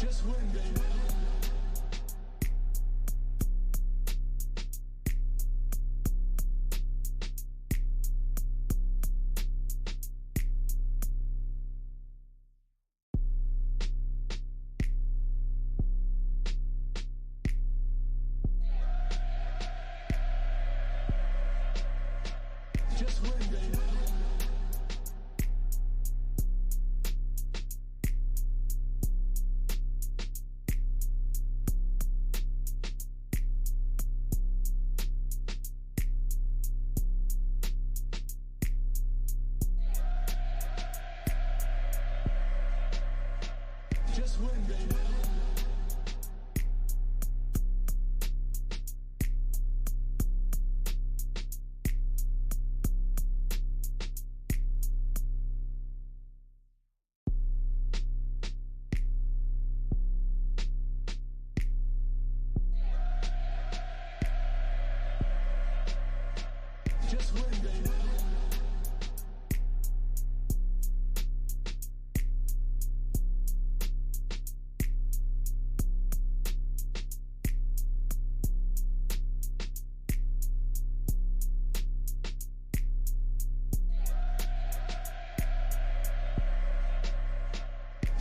Just win, baby. Just win, baby. Just win, baby. Just win, baby.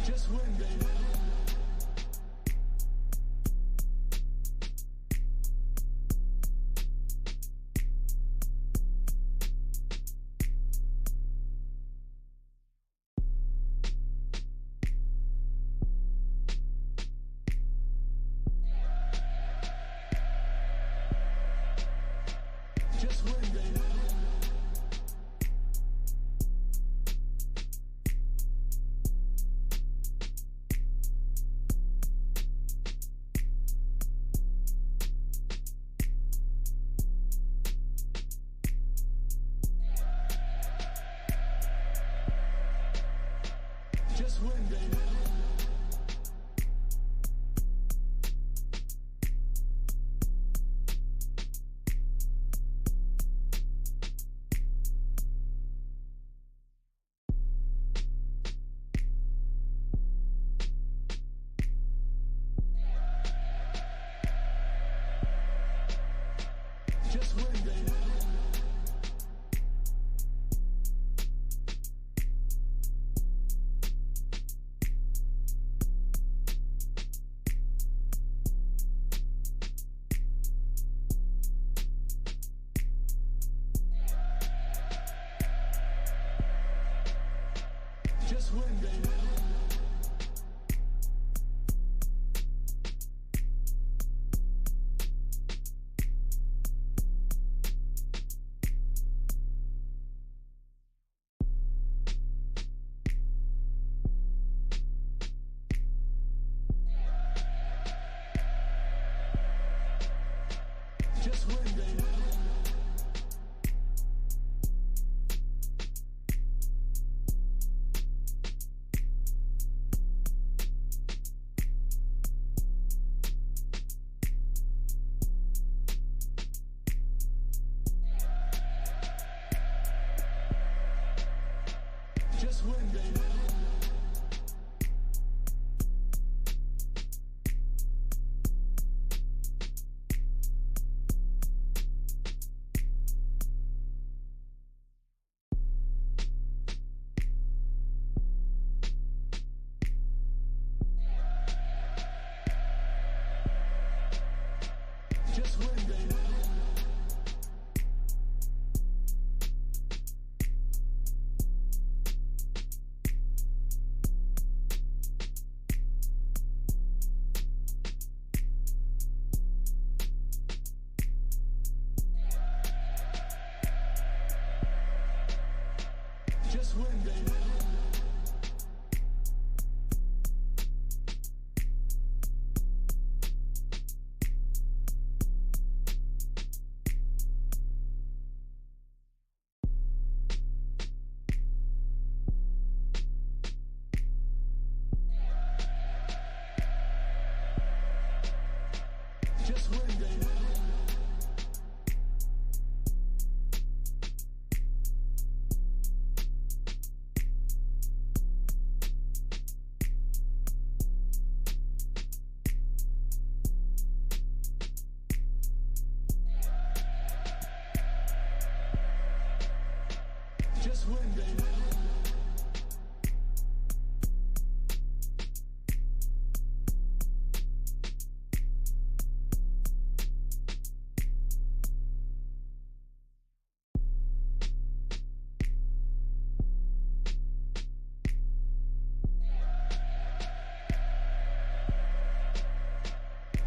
Just win, baby. Just win, baby.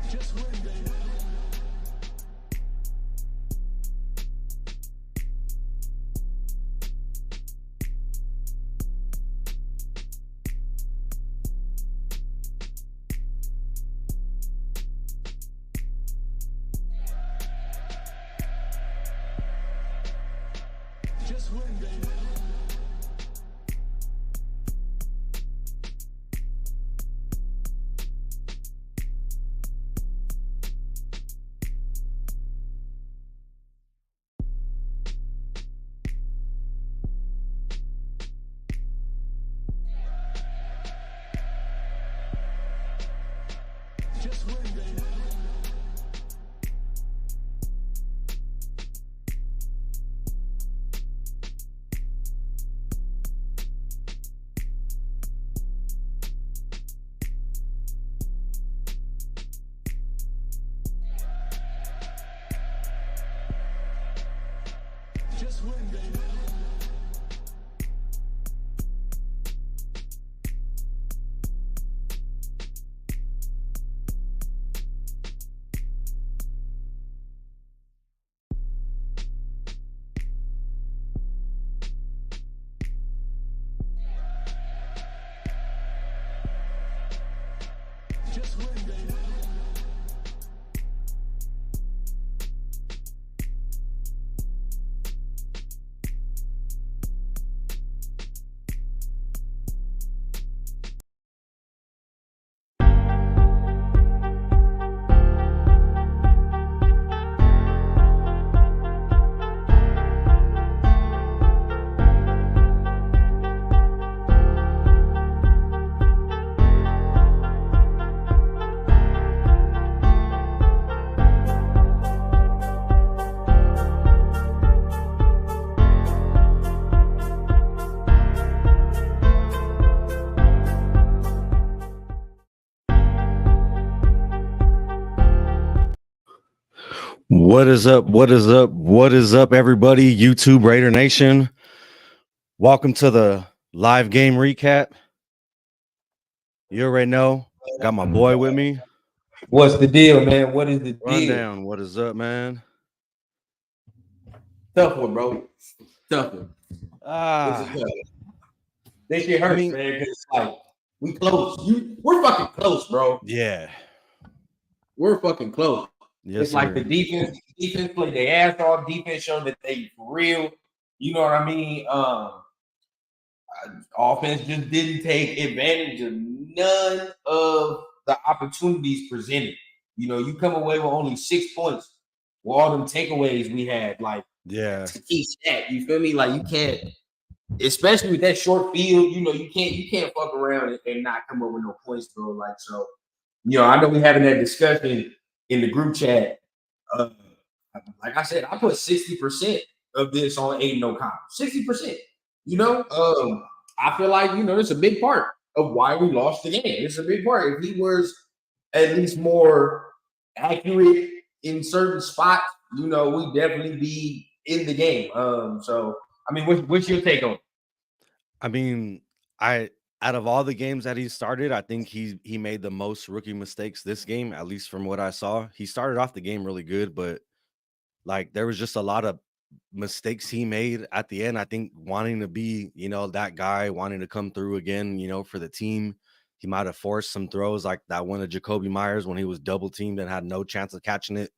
Just win, baby. Just win, baby. Just win, baby. Just win, baby. Just win, baby. What is up? What is up? What is up, everybody? YouTube Raider Nation. Welcome to the live game recap. You already know. Got my boy with me. What's the deal, man? What is the deal? Rundown. What is up, man? Tough one, bro. Tough one. This shit hurts, man. Because it's like we close. We're fucking close, bro. Yeah. We're fucking close. Yes, it's like the defense played their ass off. Defense showed that they for real. You know what I mean? Offense just didn't take advantage of none of the opportunities presented. You know, you come away with only 6 points with all them takeaways we had. Like, to keep stat, you feel me? Like, you can't, especially with that short field. You know, you can't fuck around and not come up with no points, bro. Like, so, you know, I know we having that discussion in the group chat. Like I said, I put 60% of this on Aiden O'Connell. 60%. You know, I feel like, you know, it's a big part of why we lost the game. It's a big part. If he was at least more accurate in certain spots, you know, we'd definitely be in the game. So, I mean, what's your take on it? I mean, out of all the games that he started, I think he made the most rookie mistakes this game, at least from what I saw. He started off the game really good, but like there was just a lot of mistakes he made at the end. I think wanting to be, you know, that guy, wanting to come through again, you know, for the team. He might have forced some throws like that one of Jacoby Myers when he was double teamed and had no chance of catching it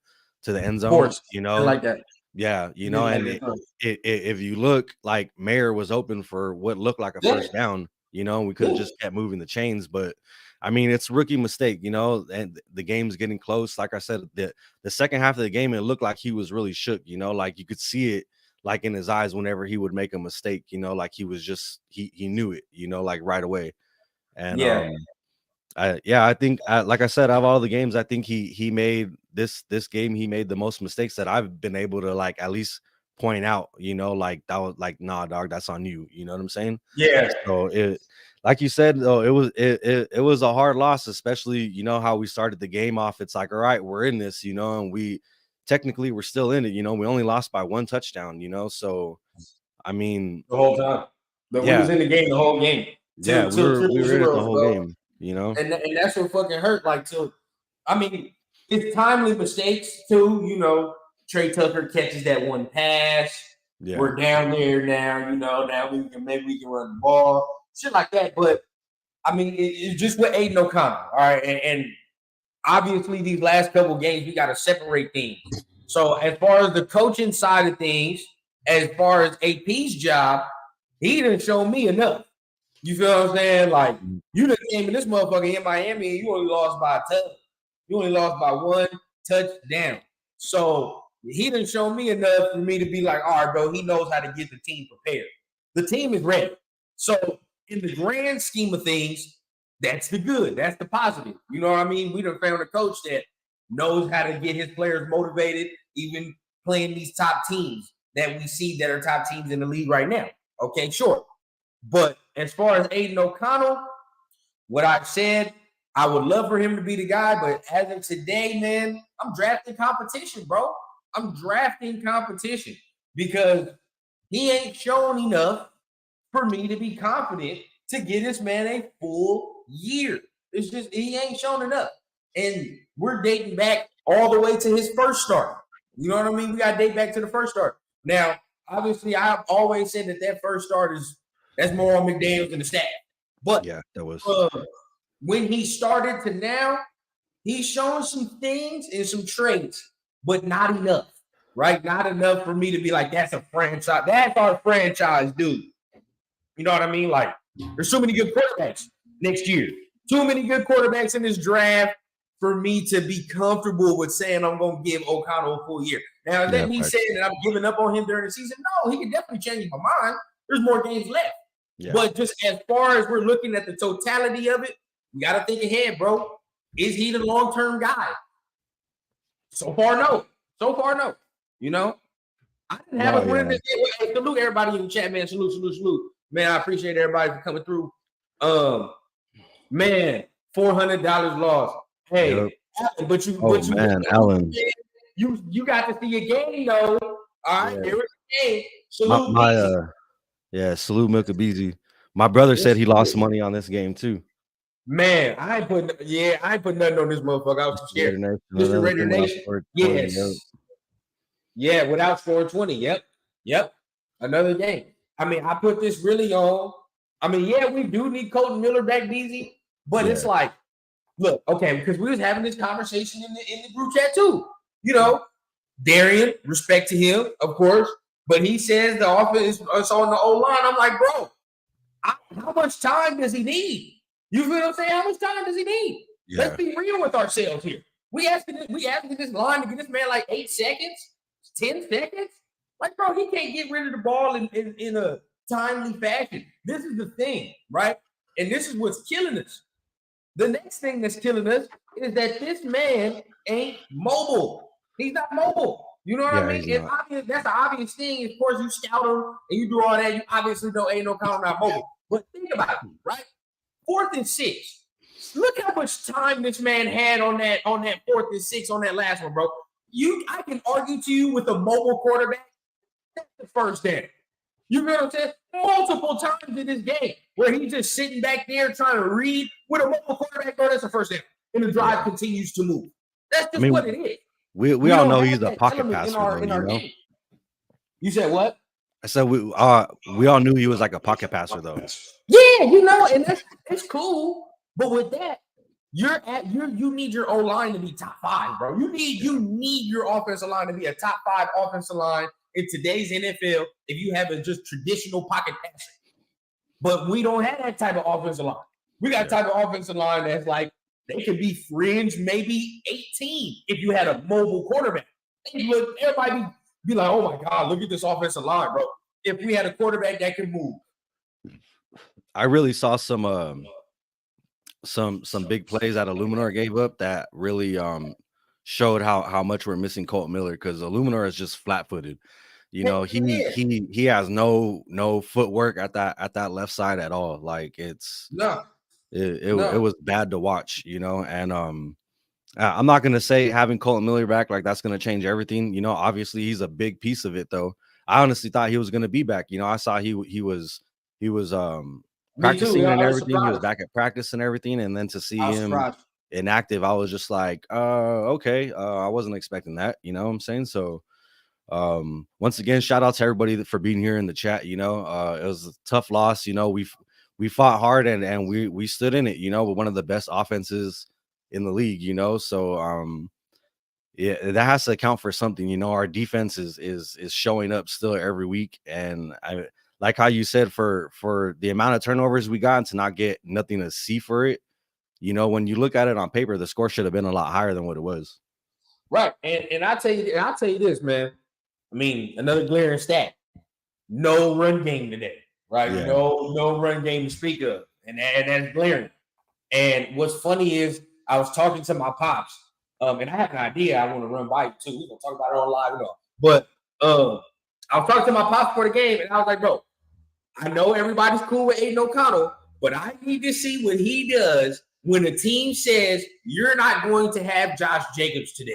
to the end zone. You know, like that. Yeah, you know, and if you look, like Mayer was open for what looked like a first down, you know, we could have just kept moving the chains. But I mean, it's rookie mistake, you know, and the game's getting close. Like I said, the second half of the game, it looked like he was really shook, you know, like you could see it like in his eyes whenever he would make a mistake, you know, like he was just he knew it, you know, like right away. And I think like I said, out of all the games, I think he made this game, he made the most mistakes that I've been able to like at least point out, you know, like that was like, nah, dog, that's on you. You know what I'm saying? Yeah. So it, like you said, though, it was a hard loss, especially, you know, how we started the game off. It's like, all right, we're in this, you know, and we technically we're still in it, you know, we only lost by 1 touchdown, you know. So I mean, the whole time. But we was in the game the whole game. Yeah, we were in it the whole game, you know. And that's what fucking hurt. Like, I mean, it's timely mistakes too. You know, Trey Tucker catches that one pass. Yeah. We're down there now. You know, now maybe we can run the ball, shit like that. But I mean, it's just with Aiden O'Connell. All right, and obviously these last couple games we got to separate things. So as far as the coaching side of things, as far as AP's job, he didn't show me enough. You feel what I'm saying? Like, you done came in this motherfucker in Miami and you only lost by a touch. You only lost by one touchdown. So he didn't show me enough for me to be like, all right, bro, he knows how to get the team prepared. The team is ready. So in the grand scheme of things, that's the good. That's the positive. You know what I mean? We done found a coach that knows how to get his players motivated, even playing these top teams that we see that are top teams in the league right now. Okay, sure. But as far as Aiden O'Connell, what I've said, I would love for him to be the guy, but as of today, man, I'm drafting competition, bro. I'm drafting competition because he ain't shown enough for me to be confident to get this man a full year. It's just he ain't shown enough. And we're dating back all the way to his first start. You know what I mean? We got to date back to the first start. Now, obviously, I've always said that first start that's more on McDaniels than the staff. But yeah, that was when he started to now, he's shown some things and some traits, but not enough, right? Not enough for me to be like, that's a franchise. That's our franchise, dude. You know what I mean? Like, there's so many good quarterbacks next year. Too many good quarterbacks in this draft for me to be comfortable with saying I'm going to give O'Connell a full year. Now, is that me saying that I'm giving up on him during the season? No, he can definitely change my mind. There's more games left. Yeah. But just as far as we're looking at the totality of it, we got to think ahead, bro. Is he the long-term guy? So far, no. So far, no. You know? I didn't have a win this game. Hey, salute everybody in the chat, man. Salute. Man, I appreciate everybody for coming through. Man, $400 lost. Hey, yep. but you, Alan, you got to see a game though. All right, here is the game. Salute, salute Milkabeezy. My brother said he lost money on this game too. Man, I ain't put nothing on this motherfucker. I was scared. Mr. Raider Nation. Yes. Yeah, without scoring 20. Yep. Another game. I mean, I put this really on. I mean, yeah, we do need Colton Miller back, BZ, but it's like, look, okay, because we was having this conversation in the group chat too. You know, Darian, respect to him, of course, but he says the offense is on the O-line. I'm like, bro, how much time does he need? You feel what I'm saying? How much time does he need? Yeah. Let's be real with ourselves here. We asking this line to get this man like 8 seconds, 10 seconds. Like, bro, he can't get rid of the ball in a timely fashion. This is the thing, right? And this is what's killing us. The next thing that's killing us is that this man ain't mobile. He's not mobile. You know what I mean? It's obvious, that's the obvious thing. Of course, you scout him and you do all that. You obviously know Aiden O'Connell not mobile. But think about it, right? 4th and 6. Look how much time this man had on that 4th and 6 on that last one, bro. I can argue to you with a mobile quarterback. That's the first down. You know what I'm saying? Multiple times in this game where he's just sitting back there trying to read with a mobile quarterback, bro, that's the first down. And the drive continues to move. That's just what it is. We all know he's a pocket passer, in our game. You said what? I said we all knew he was like a pocket passer, though. Yeah, you know, and it's cool. But with that, you need your O-line to be top 5, bro. You need your offensive line to be a top 5 offensive line in today's NFL if you have a just traditional pocket passer. But we don't have that type of offensive line. We got a type of offensive line that's like they could be fringe, maybe 18 if you had a mobile quarterback. Everybody be like, oh my God, look at this offensive line, bro. If we had a quarterback that can move. I really saw some big plays that Illuminar gave up that really showed how much we're missing Colton Miller, because Illuminar is just flat-footed. You know, he has no footwork at that left side at all. Like it was bad to watch, you know. And I'm not gonna say having Colton Miller back like that's gonna change everything. You know, obviously he's a big piece of it, though. I honestly thought he was gonna be back. You know, I saw he was practicing and everything. He was back at practice and everything, and then to see him inactive, I was just like, okay, I wasn't expecting that. You know what I'm saying? So, once again, shout out to everybody for being here in the chat. You know, it was a tough loss. You know, we fought hard and we stood in it. You know, with one of the best offenses in the league. You know, so yeah, that has to account for something. You know, our defense is showing up still every week, and I like how you said for the amount of turnovers we got and to not get nothing to see for it. You know, when you look at it on paper, the score should have been a lot higher than what it was. Right, and I'll tell you this, man. I mean, another glaring stat: no run game today. Right, Yeah. no run game to speak of, and that's glaring. And what's funny is I was talking to my pops, and I have an idea I want to run by you too. We're gonna talk about it on live, but I was talking to my pops for the game, and I was like, bro, I know everybody's cool with Aiden O'Connell, but I need to see what he does when a team says you're not going to have Josh Jacobs today.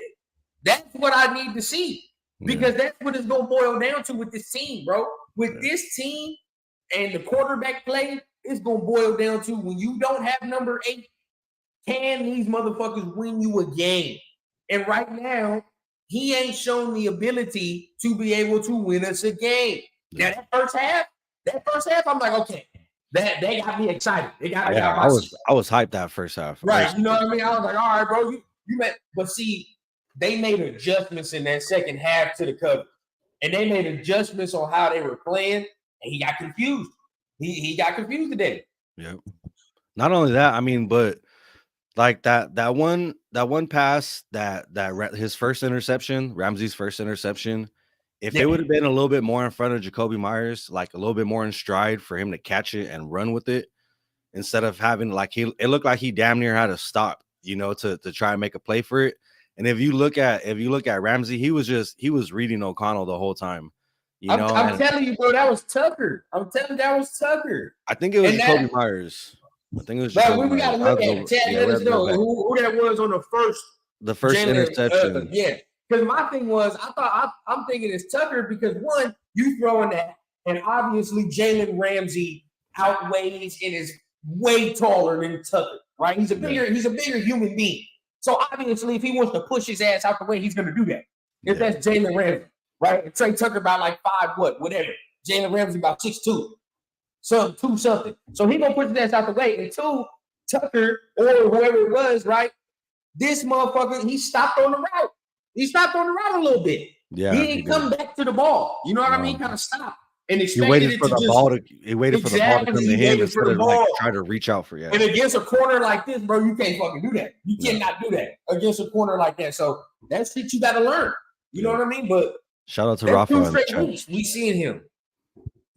That's what I need to see, because that's what it's going to boil down to with this team, bro. With this team and the quarterback play, it's going to boil down to when you don't have number 8, can these motherfuckers win you a game? And right now, he ain't shown the ability to be able to win us a game. Now, that first half, I'm like, okay, that they got me excited. They got I was hyped that first half. Right, you know what I mean? I was like, all right, bro, you met, but see, they made adjustments in that second half to the cover, and they made adjustments on how they were playing, and he got confused. He got confused today. Yep. Not only that, I mean, but like that one pass that his first interception, Ramsey's first interception, if it would have been a little bit more in front of Jacoby Myers, like a little bit more in stride for him to catch it and run with it, instead of having like it looked like he damn near had to stop, you know, to try and make a play for it. And if you look at Ramsey, he was reading O'Connell the whole time. You know, I'm telling you, bro, that was Tucker. I'm telling you, that was Tucker. I think it was Jacoby Myers. I think it was. But we got to look at it. Let us know who that was on the first interception. Yeah, because my thing was, I'm thinking it's Tucker, because one, you throwing that, and obviously Jalen Ramsey outweighs and is way taller than Tucker. Right? He's a bigger human being. So obviously, if he wants to push his ass out the way, he's going to do that. If that's Jalen Ramsey, right? And Trey Tucker about like 5 whatever. Jalen Ramsey about 6'2". Something. So he gonna push his ass out the way. And 2, Tucker or whoever it was, right? This motherfucker, he stopped on the route. He stopped on the route a little bit. Yeah, he didn't come back to the ball. You know what I mean? Kind of stopped and expected he waited for the ball to come to him instead of like try to reach out for you. And against a corner like this, bro, you can't fucking do that. You cannot do that against a corner like that. So that's shit you got to learn. You know what I mean? But shout out to Rafa. We seeing him.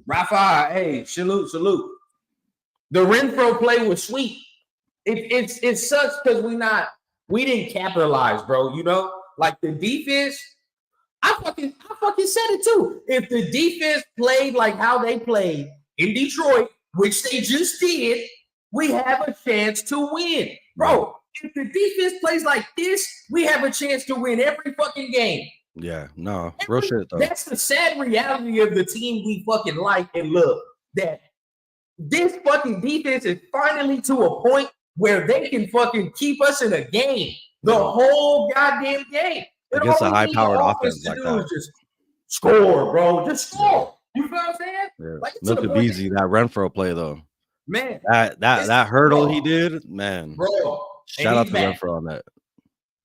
Rafa, hey, salute. The Renfro play was sweet. It sucks because we didn't capitalize, bro. You know, like the defense. I fucking said it too. If the defense played like how they played in Detroit, which they just did, we have a chance to win, bro. If the defense plays like this, we have a chance to win every fucking game. Yeah, no, real shit though. That's the sad reality of the team we fucking like and love. That this fucking defense is finally to a point where they can fucking keep us in a game, the whole goddamn game. Against a high-powered offense like that. Just score, bro. Just score. You know what I'm saying? Yeah. Like, look at Beasley, that Renfro play though. Man, that hurdle he did, man. Bro, shout out to Renfro on that.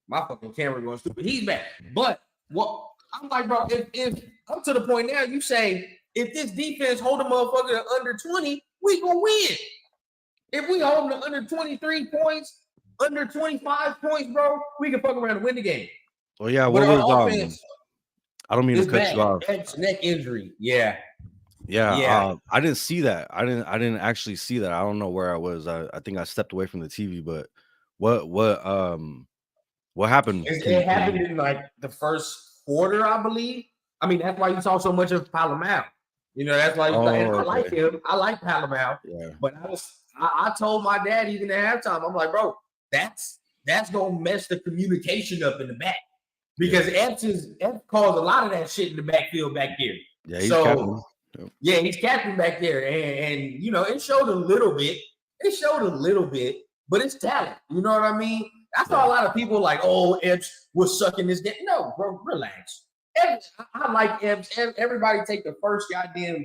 My fucking camera going stupid. He's back, but. What I'm like, bro, if I'm to the point now, you say if this defense hold a motherfucker to under 20, we gonna win. If we hold them to under 23 points, under 25 points, bro, we can fuck around and win the game. Well, yeah, what was I don't mean to cut you off. Neck injury, yeah. I didn't see that. I didn't actually see that. I don't know where I was. I think I stepped away from the TV. But what happened? It happened in like the first quarter, I believe. I mean, that's why you saw so much of Palomar. You know, that's why I like him. I like Palomar. Yeah. But I told my dad even at halftime, I'm like, bro, that's gonna mess the communication up in the back. Because F caused a lot of that shit in the backfield back there. Yeah, he's captain. Yeah, he's captain back there. And you know, it showed a little bit, but it's talent. You know what I mean? I saw a lot of people like, oh, Epps was sucking this game. No, bro, relax. I like Epps. Everybody take the first goddamn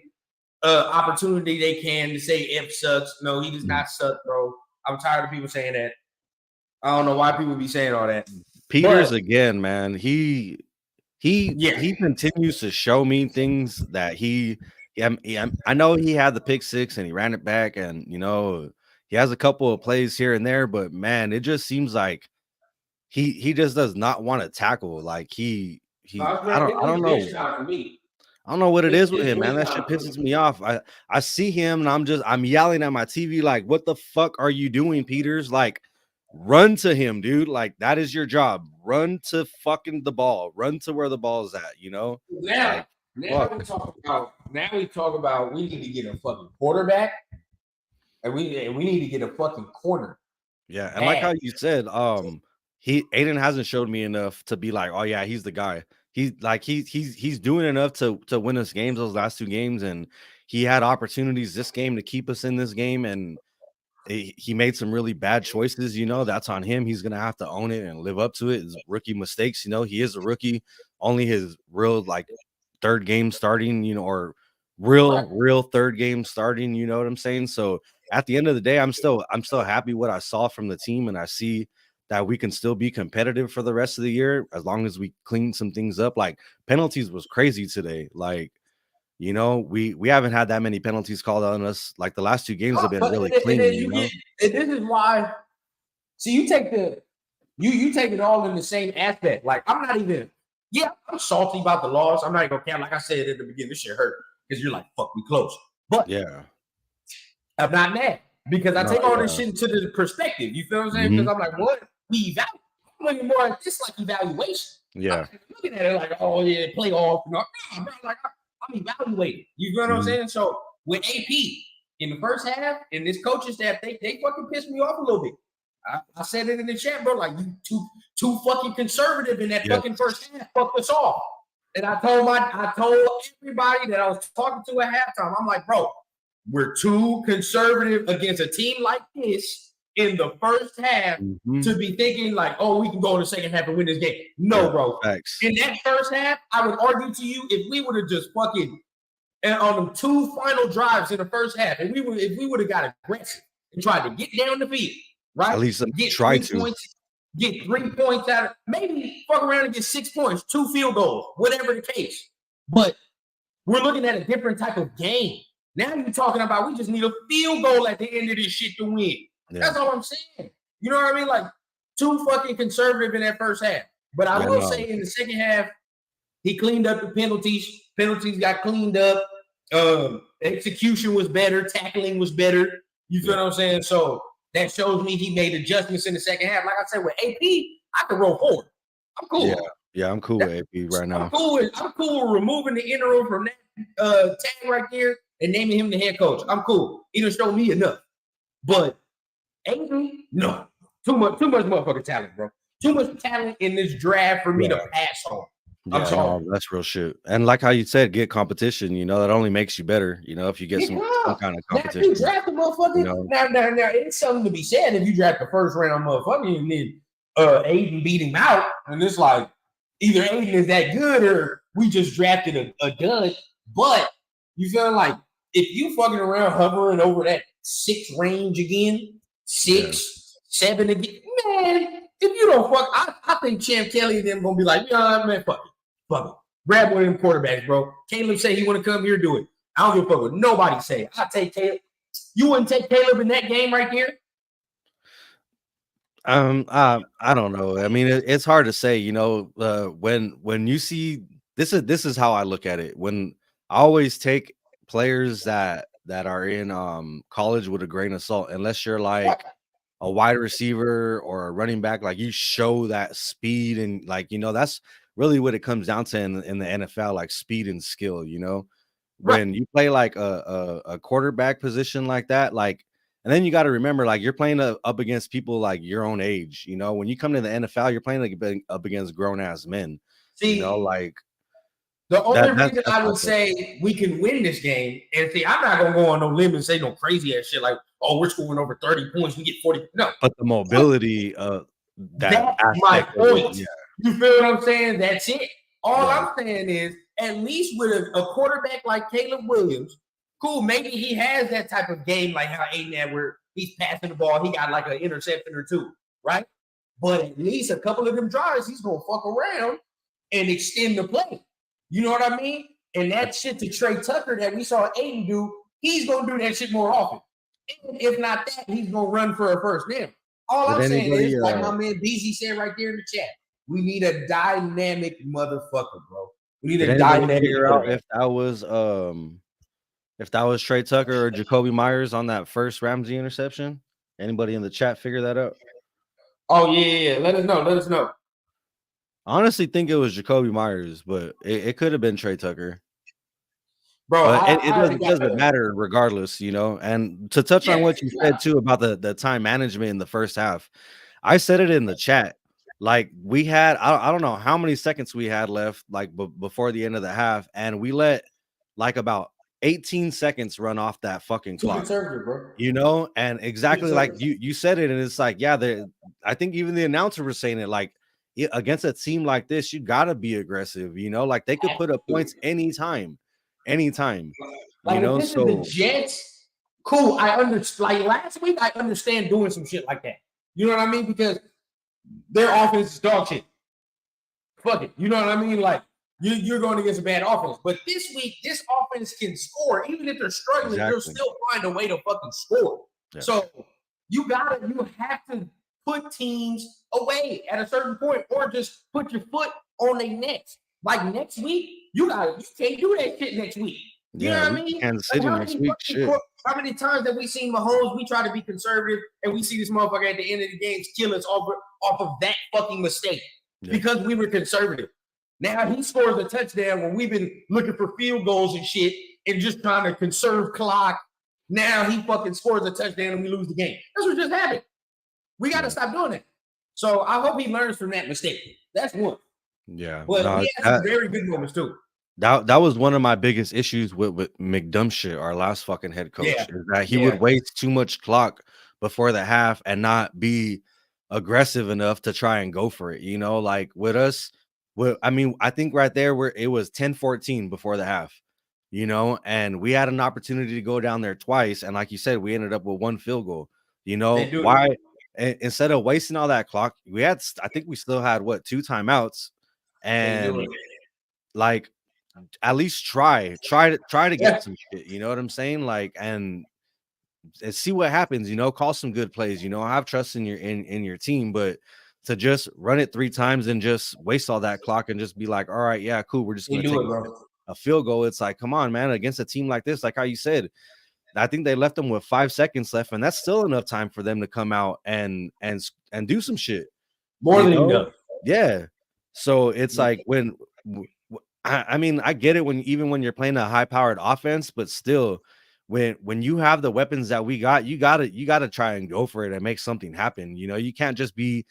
opportunity they can to say Epps sucks. No, he does not suck, bro. I'm tired of people saying that. I don't know why people be saying all that. Peters again, man. He continues to show me things that I know he had the pick six and he ran it back, and he has a couple of plays here and there, but man, it just seems like he just does not want to tackle. Like I don't know. I don't know what it is with him, man. That shit pisses me off. I see him and I'm yelling at my TV like, what the fuck are you doing, Peters? Like, run to him, dude. Like, that is your job. Run to fucking the ball. Run to where the ball is at, Now, like, now we talk about we need to get a fucking quarterback and we need to get a fucking corner. Yeah, and like how you said, Aiden hasn't showed me enough to be like, oh yeah, he's the guy. He's doing enough to win us games those last 2 games, and he had opportunities this game to keep us in this game, and he made some really bad choices. That's on him. He's gonna have to own it and live up to it. His rookie mistakes. He is a rookie. Only his real third game starting. Or real third game starting. You know what I'm saying? So at the end of the day, I'm still happy what I saw from the team, and I see that we can still be competitive for the rest of the year as long as we clean some things up. Like, penalties was crazy today. Like, we haven't had that many penalties called on us. Like, the last 2 games have been really clean. And this is why. See, you take you take it all in the same aspect. Like, I'm not even. Yeah, I'm salty about the loss. I'm not even gonna count. Like I said at the beginning, this shit hurt because you're like, fuck, we close. But yeah, I'm not mad because I take all this shit into the perspective. You feel what I'm saying? Because I'm like, what? We evaluate. I'm looking more at this like evaluation. Yeah. I'm looking at it like, oh yeah, playoff. Bro, like I'm evaluating. You know what I'm saying? So with AP in the first half, and this coaching staff, they fucking pissed me off a little bit. I said it in the chat, bro. Like, you too fucking conservative in that fucking first half. Fucked us off. And I told everybody that I was talking to at halftime, I'm like, bro, we're too conservative against a team like this in the first half to be thinking like, oh, we can go in the second half and win this game. No, bro. Thanks. In that first half, I would argue to you, if we would have just fucking on them 2 final drives in the first half, and if we would have got aggressive and tried to get down the field, right? At least get try 3 points, get 3 points out of maybe fuck around and get 6 points, 2 field goals, whatever the case. But we're looking at a different type of game. Now you're talking about we just need a field goal at the end of this shit to win. Yeah. That's all I'm saying. You know what I mean? Like, too fucking conservative in that first half. But I will say in the second half, he cleaned up the penalties. Penalties got cleaned up. Execution was better. Tackling was better. You feel what I'm saying? So that shows me he made adjustments in the second half. Like I said, with AP, I can roll forward. I'm cool. Yeah, I'm cool with AP right now. I'm cool with removing the interim from that tag right there and naming him the head coach. I'm cool. He done showed me enough. But Aiden, no. Too much motherfucking talent, bro. Too much talent in this draft for me to pass on. I'm sorry. No, that's real shit. And like how you said, get competition. That only makes you better. If you get some kind of competition. Now, you draft a motherfucker. Now, it's something to be said if you draft the first round motherfucker and then Aiden beat him out, and it's like either Aiden is that good or we just drafted a dud. But you feel like if you fucking around hovering over that 6 range again, 6, 7 again, man. If you don't fuck, I think Champ Kelly and them gonna be like, man, fuck it. Grab one of them quarterbacks, bro. Caleb say he want to come here, do it. I don't give a fuck what nobody say. I take Caleb. You wouldn't take Caleb in that game right there? I don't know. I mean, it's hard to say. When you see this is how I look at it. When I always take players that are in college with a grain of salt, unless you're like a wide receiver or a running back, like you show that speed and that's really what it comes down to in the NFL, like speed and skill. When you play like a quarterback position like that, like, and then you got to remember, like, you're playing up against people like your own age. When you come to the NFL, you're playing like up against grown ass men. See, like. The only reason I would say we can win this game, and see, I'm not gonna go on no limb and say no crazy ass shit like, oh, we're scoring over 30 points, we get 40. No, but the mobility that That's my aspect of it. point. Yeah. You feel what I'm saying? That's it. All Yeah. I'm saying is, at least with a quarterback like Caleb Williams, cool, maybe he has that type of game like how Aiden had where he's passing the ball, he got like an interception or two, right? But at least a couple of them drives, he's gonna fuck around and extend the play. You know what I mean? And that shit to Trey Tucker that we saw Aiden do, he's gonna do that shit more often. And if not that, he's gonna run for a first down. All Did I'm saying anybody, is, like my man BZ said right there in the chat, we need a dynamic motherfucker, bro. We need did a anybody dynamic figure out quarterback. if that was Trey Tucker or Jacoby Myers on that first Ramsey interception? Anybody in the chat figure that out? Oh yeah. Let us know. Let us know. I honestly think it was Jacoby Myers, but it could have been Trey Tucker. Bro, But it doesn't matter regardless, you know. And to touch on what you said too about the time management in the first half, I said it in the chat. Like we had, I don't know how many seconds we had left, like before the end of the half, and we let like about 18 seconds run off that fucking too clock. conservative, bro. You know, and exactly like you said it, and it's like, yeah, I think even the announcer was saying it, like against a team like this, you gotta be aggressive, you know, like they could put up points anytime, Like you know. if this is the Jets, cool. I understand. Like last week, I understand doing some shit like that. You know what I mean? Because their offense is dog shit. Fuck it. You know what I mean? Like you're going against a bad offense. But this week, this offense can score. Even if they're struggling, they'll still find a way to fucking score. Yeah. So you have to put teams away at a certain point, or just put your foot on their necks. Like next week, you can't do that shit next week. You know what I mean? Kansas City next week. Shit. How many times have we seen Mahomes? We try to be conservative, and we see this motherfucker at the end of the games kill us off of that fucking mistake because we were conservative. Now he scores a touchdown when we've been looking for field goals and shit and just trying to conserve clock. Now he fucking scores a touchdown and we lose the game. That's what just happened. We got to stop doing that. So I hope he learns from that mistake. That's one. Yeah, but he has some very good moments too. That was one of my biggest issues with McDumpshit, our last fucking head coach, is that he would waste too much clock before the half and not be aggressive enough to try and go for it. You know, like with us, I mean, I think right there where it was 10-14 before the half, you know, and we had an opportunity to go down there twice. And like you said, we ended up with one field goal. You know, why instead of wasting all that clock, I think we still had 2 timeouts, and like at least try to get some shit, you know what I'm saying? Like, and see what happens, you know, call some good plays, you know, have trust in your team, but to just run it 3 times and just waste all that clock and just be like, all right, yeah, cool, we're just gonna take a field goal. It's like, come on, man, against a team like this, like how you said, I think they left them with 5 seconds left, and that's still enough time for them to come out and do some shit. More than enough. Yeah. So it's like I mean, I get it even when you're playing a high-powered offense, but still, when you have the weapons that we got, you gotta try and go for it and make something happen. You know, you can't just be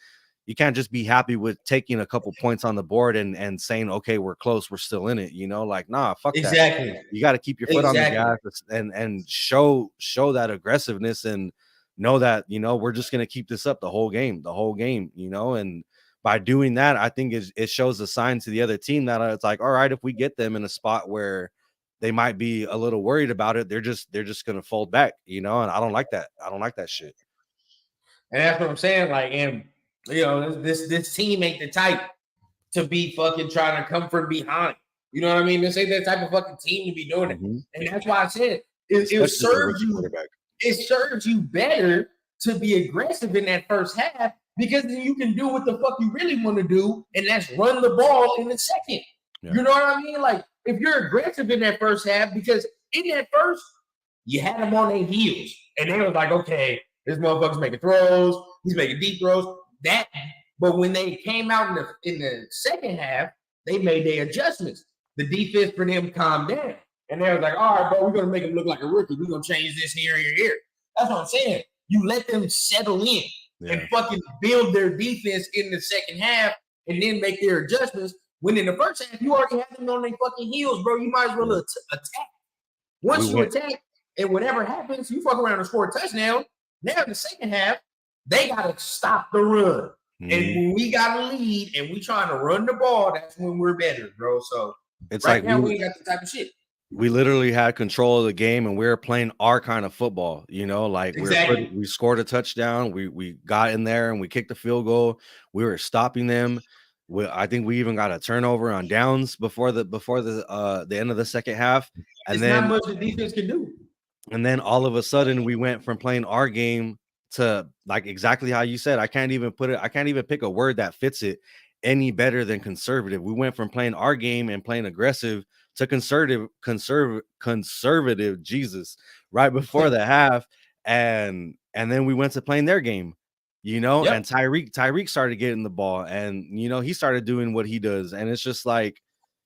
happy with taking a couple points on the board and saying, okay, we're close, we're still in it. You know, like, nah, fuck that. You got to keep your foot on the gas and show that aggressiveness and know that, you know, we're just gonna keep this up the whole game, you know, and by doing that, I think it shows a sign to the other team that it's like, all right, if we get them in a spot where they might be a little worried about it, they're just gonna fold back, you know. And I don't like that. I don't like that shit. And that's what I'm saying. Like, and you know, this team ain't the type to be fucking trying to come from behind. You know what I mean? This ain't that type of fucking team to be doing it. And that's why I said it serves you. It serves you better to be aggressive in that first half, because then you can do what the fuck you really want to do, and that's run the ball in the second. Yeah. You know what I mean? Like, if you're aggressive in that first half, because in that first, you had them on their heels, and they was like, okay, this motherfucker's making throws, he's making deep throws. But when they came out in the second half, they made their adjustments. The defense for them calmed down, and they was like, all right, bro, we're gonna make him look like a rookie. We're gonna change this here. That's what I'm saying. You let them settle in. Yeah. And fucking build their defense in the second half and then make their adjustments. When in the first half, you already have them on their fucking heels, bro. You might as well attack. Once you attack, and whatever happens, you fuck around and score a touchdown. Now in the second half, they got to stop the run. And when we got a lead and we trying to run the ball, that's when we're better, bro. So it's right like now we ain't got the type of shit. We literally had control of the game and we were playing our kind of football, like Exactly. we scored a touchdown, we got in there and we kicked a field goal. We were stopping them. I think we even got a turnover on downs before the end of the second half. And It's then not much the defense can do. And then all of a sudden we went from playing our game to like exactly how you said. I can't even pick a word that fits it any better than conservative. We went from playing our game and playing aggressive to conservative Jesus right before the half. And then we went to playing their game, Yep. and Tyreek started getting the ball and he started doing what he does. And it's just like,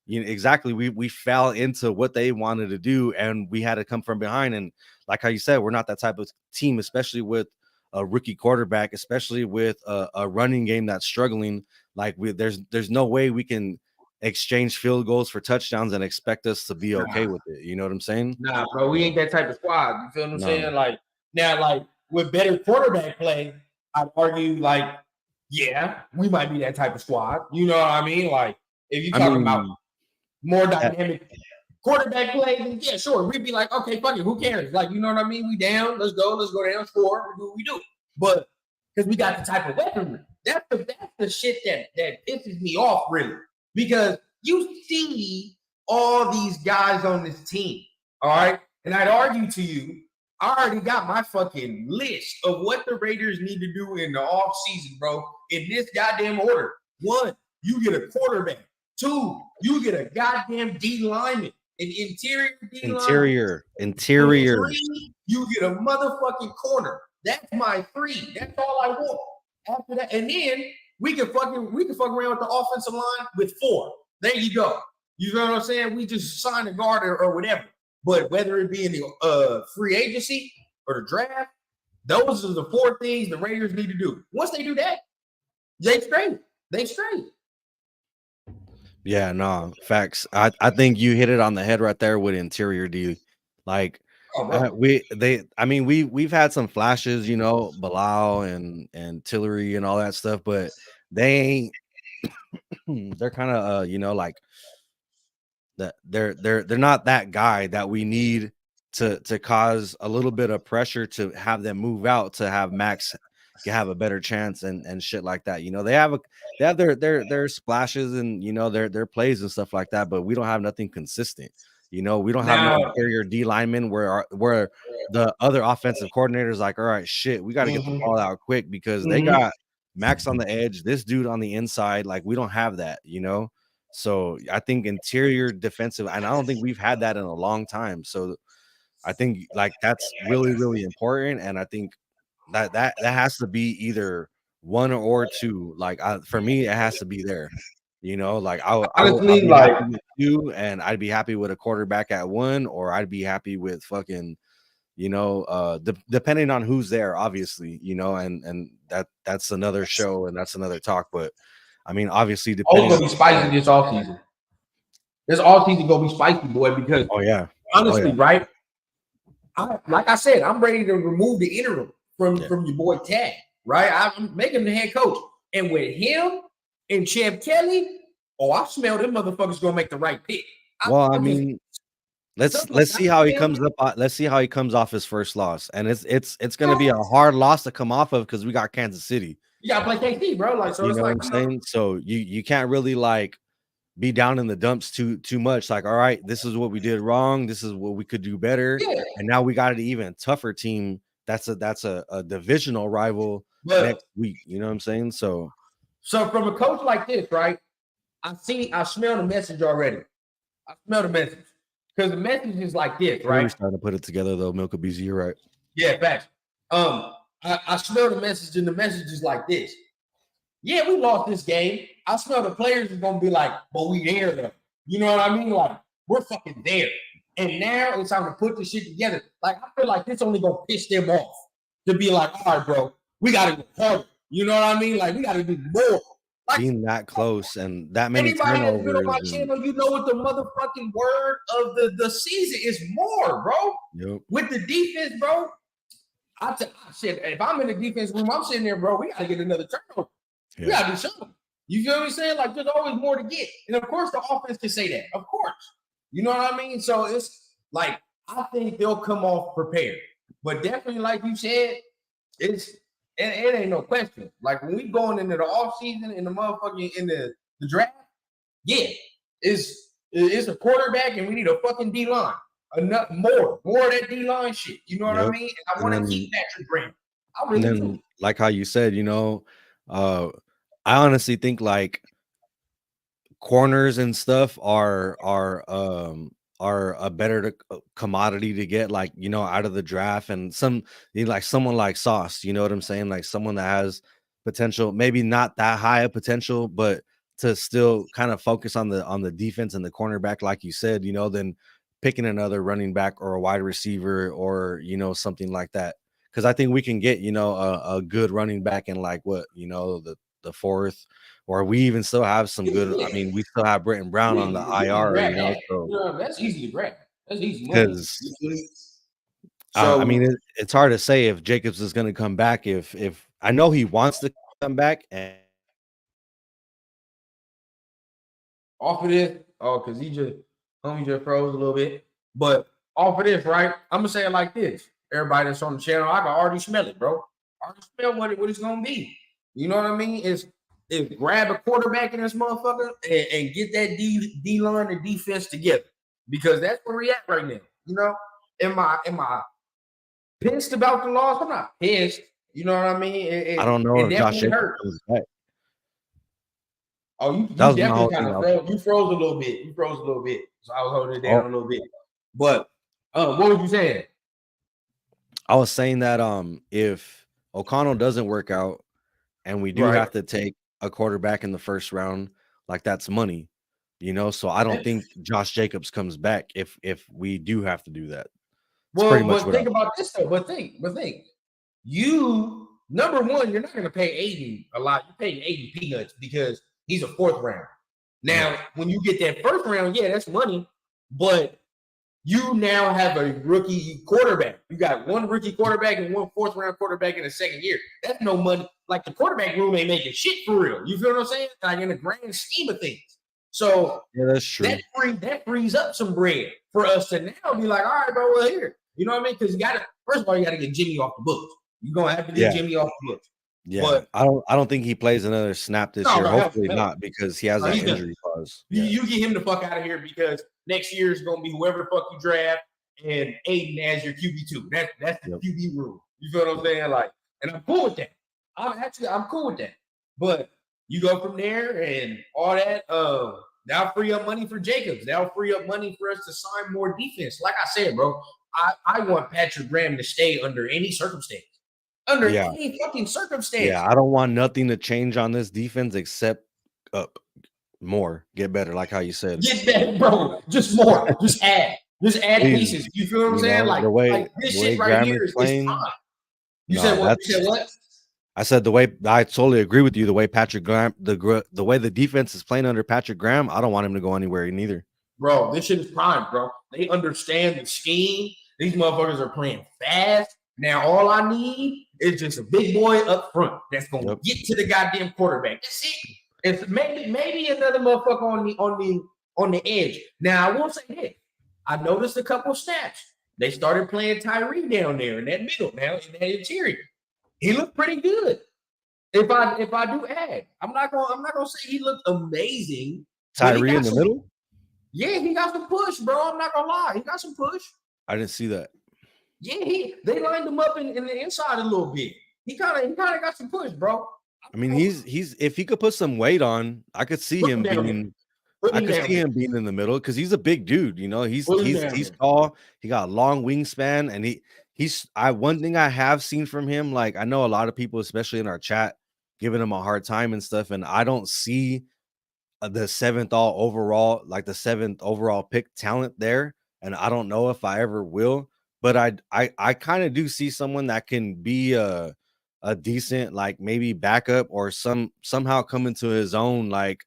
exactly. We fell into what they wanted to do, and we had to come from behind. And like how you said, we're not that type of team, especially with a rookie quarterback, especially with a running game that's struggling. Like there's no way we can exchange field goals for touchdowns and expect us to be okay with it. You know what I'm saying? Nah, bro, we ain't that type of squad. You feel what I'm No. saying? Like now, like with better quarterback play, I'd argue like, yeah, we might be that type of squad. You know what I mean? Like if you're talking about more dynamic quarterback play, then yeah, sure. We'd be like, okay, fuck it, who cares? Like, you know what I mean? We down, let's go down, score, we do what we do. But because we got the type of weaponry, that's the shit that pisses me off, really. Because you see all these guys on this team, all right? And I'd argue to you, I already got my fucking list of what the Raiders need to do in the offseason, bro, in this goddamn order. 1, you get a quarterback. 2, you get a goddamn D lineman, an interior D lineman. Interior. 3, you get a motherfucking corner. That's my 3. That's all I want. After that, and then we can fuck around with the offensive line with 4. There you go. You know what I'm saying? We just sign a guard or whatever. But whether it be in the free agency or the draft, those are the 4 things the Raiders need to do. Once they do that, they straight. Yeah, no, facts. I think you hit it on the head right there with interior D. Like we've had some flashes, Bilal and Tillery and all that stuff, but they ain't they're kind of like that they're not that guy that we need to cause a little bit of pressure to have them move out to have Max have a better chance and shit like that. They have their splashes and their plays and stuff like that, but we don't have nothing consistent. We don't have no interior D linemen where the other offensive coordinators like, all right, shit, we got to get the ball out quick because they got Max on the edge, this dude on the inside. Like we don't have that, So I think interior defensive, and I don't think we've had that in a long time. So I think like that's really, really important. And I think that has to be either 1 or 2. Like for me, it has to be there. Like I'll be happy with 2, and I'd be happy with a quarterback at 1, or I'd be happy with fucking, depending on who's there, obviously, and that's another show and that's another talk. But I mean, obviously, depending gonna be spicy this offseason. This offseason gonna be spicy, boy, because honestly, right? Like I said, I'm ready to remove the interim from your boy Tag, right? I'm making him the head coach. And with him and Champ Kelly, I smell them motherfuckers gonna make the right pick. Let's see how he comes up. Let's see how he comes off his first loss, and it's gonna be a hard loss to come off of because we got Kansas City. You gotta play KC, bro. Like, so you know what I'm saying? So you can't really like be down in the dumps too much. Like, all right, this is what we did wrong. This is what we could do better. Yeah. And now we got an even tougher team. That's a divisional rival next week. You know what I'm saying? So from a coach like this, right? I smell the message already. I smell the message. Because the message is like this, right? We're starting to put it together though, Milka BZ, you're right. Yeah, facts. I smell the message, and the message is like this. Yeah, we lost this game. I smell the players are gonna be like, but we there though. You know what I mean? Like, we're fucking there. And now it's time to put this shit together. Like, I feel like this only gonna piss them off to be like, all right, bro, we gotta go harder. You know what I mean? Like, we gotta do more. Like, being that close and that many turnovers. Anybody that's been on my channel, you know what the motherfucking word of the season is more, bro. Yep. With the defense, bro. Shit, if I'm in the defense room, I'm sitting there, bro. We gotta get another turnover. You gotta do something. You feel what I'm saying? Like there's always more to get. And of course the offense can say that. Of course. You know what I mean? So it's like I think they'll come off prepared. But definitely, like you said, it ain't no question. Like when we going into the offseason in the motherfucking in the draft, yeah, it's a quarterback and we need a fucking D line. Enough more of that D line shit. You know what I mean? And I want to keep Patrick Graham. I really do. Like how you said, I honestly think like corners and stuff are a better commodity to get, like, out of the draft, and like someone like Sauce, you know what I'm saying, like someone that has potential, maybe not that high of potential, but to still kind of focus on the defense and the cornerback, like you said, then picking another running back or a wide receiver or something like that, because I think we can get a good running back in like the fourth, or we even still have some good. I mean, we still have Britton Brown on the IR, so that's easy to grab. That's easy money. because I mean, it's hard to say if Jacobs is going to come back. If I know he wants to come back, and off of this, because homie just froze a little bit. But off of this, right? I'm gonna say it like this. Everybody that's on the channel, I can already smell it, bro. I already smell what it's gonna be. You know what I mean? Is grab a quarterback in this motherfucker and get that D line and defense together, because that's where we at right now. Am I pissed about the loss? I'm not pissed. You know what I mean? I don't know if Josh Jacobs comes back. Oh, you definitely kind of froze. You froze a little bit. So I was holding it down a little bit. But what was you saying? I was saying that if O'Connell doesn't work out and we do have to take a quarterback in the first round, like that's money, so I don't think Josh Jacobs comes back if we do have to do that. But think about this though. But think. You, number one, you're not going to pay Aiden a lot. You're paying Aiden peanuts because he's a fourth round. Now, when you get that first round, yeah, that's money. But you now have a rookie quarterback. You got one rookie quarterback and one fourth round quarterback in the second year. That's no money. Like the quarterback room ain't making shit for real. You feel what I'm saying? Like in the grand scheme of things. So yeah, that's true. That frees up some bread for us to now be like, all right, bro, we're here. You know what I mean? Because first of all, you got to get Jimmy off the books. You're gonna have to get Jimmy off the books. Yeah, but I don't think he plays another snap this year. Hopefully not, because he has that injury clause. You get him the fuck out of here, because next year is gonna be whoever the fuck you draft and Aiden as your QB2. That's the QB rule. You feel what I'm saying? Like, and I'm cool with that. I'm cool with that. But you go from there and all that. That'll free up money for Jacobs. That'll free up money for us to sign more defense. Like I said, bro, I want Patrick Graham to stay under any circumstance. Under any fucking circumstance. Yeah, I don't want nothing to change on this defense except up more, get better, like how you said. Get better, bro. Just more. Just add pieces. You feel what I'm saying? Like this shit right here is time. You said what? I said I totally agree with you. The way Patrick Graham, the way the defense is playing under Patrick Graham, I don't want him to go anywhere neither. Bro, this shit is prime, bro. They understand the scheme. These motherfuckers are playing fast. Now all I need is just a big boy up front that's gonna get to the goddamn quarterback. That's it. It's maybe another motherfucker on the edge. Now I won't say that. I noticed a couple snaps. They started playing Tyree down there in that middle, now in that interior. He looked pretty good. If I do add, I'm not gonna say he looked amazing. Tyree in the middle? Yeah, he got some push, bro. I'm not gonna lie. He got some push. I didn't see that. Yeah, they lined him up in the inside a little bit. He kind of got some push, bro. I mean, he's if he could put some weight on, I could see him being. I could see him being in the middle because he's a big dude. He's tall. He got a long wingspan, and he's one thing I have seen from him. Like I know a lot of people, especially in our chat, giving him a hard time and stuff, and I don't see the seventh overall pick talent there, and I don't know if I ever will. But I kind of do see someone that can be a decent, like maybe backup or somehow come into his own like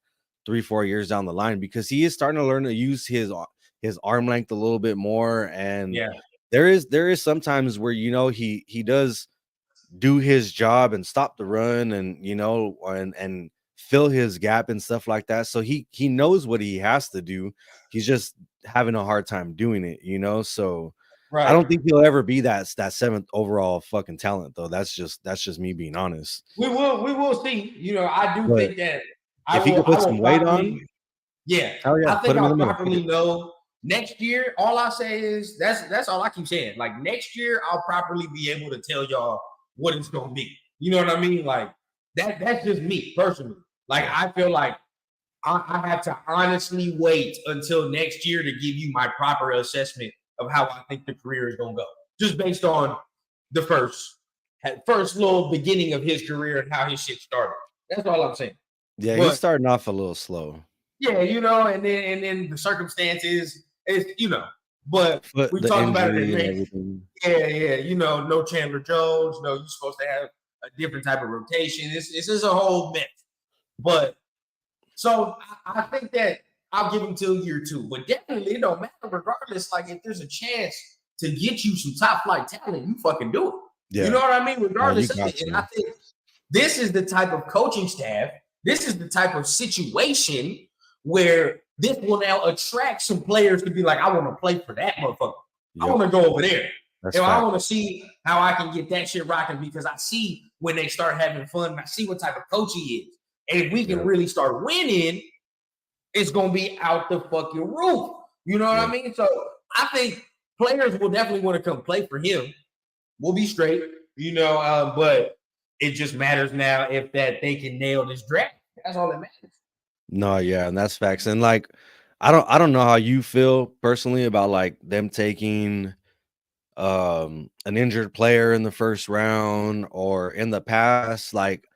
3-4 years down the line, because he is starting to learn to use his arm length a little bit more. And there is sometimes where he does do his job and stop the run and and fill his gap and stuff like that. So he knows what he has to do. He's just having a hard time doing it. So I Right. don't think he'll ever be that seventh overall fucking talent though. That's just me being honest. We will see. I do But think that if he could I put will some weight on, properly. Yeah, hell yeah, I put think him in I'll the middle. Fuck properly it. know next year. All I say is that's all I keep saying. Like next year, I'll properly be able to tell y'all what it's gonna be. You know what I mean? Like that's just me personally. Like I feel like I have to honestly wait until next year to give you my proper assessment of how I think the career is gonna go, just based on the first little beginning of his career and how his shit started. That's all I'm saying. Yeah, he's But starting off a little slow. yeah, and then the circumstances is, but Foot, we the talked about it in injury and May. everything. Yeah, no Chandler Jones, no, you're supposed to have a different type of rotation. This is a whole mess. But so I think that I'll give him till year 2, but definitely it don't matter regardless. Like if there's a chance to get you some top flight talent, you fucking do it. You know Yeah. what I mean? No, you Regardless of got it. And I to. think this is the type of coaching staff, this is the type of situation where this will now attract some players to be like, I want to play for that motherfucker. I Yep. want to go over there. That's I fact. want to see how I can get that shit rocking because I see when they start having fun, and I see what type of coach he is. And if we can Yep. really start winning, it's gonna be out the fucking roof. You know what I Yep. mean? So I think players will definitely want to come play for him. We'll be straight, but it just matters now if that they can nail this draft. That's all that matters. No, yeah, and that's facts. And like, I don't know how you feel personally about like them taking an injured player in the first round or in the past. Like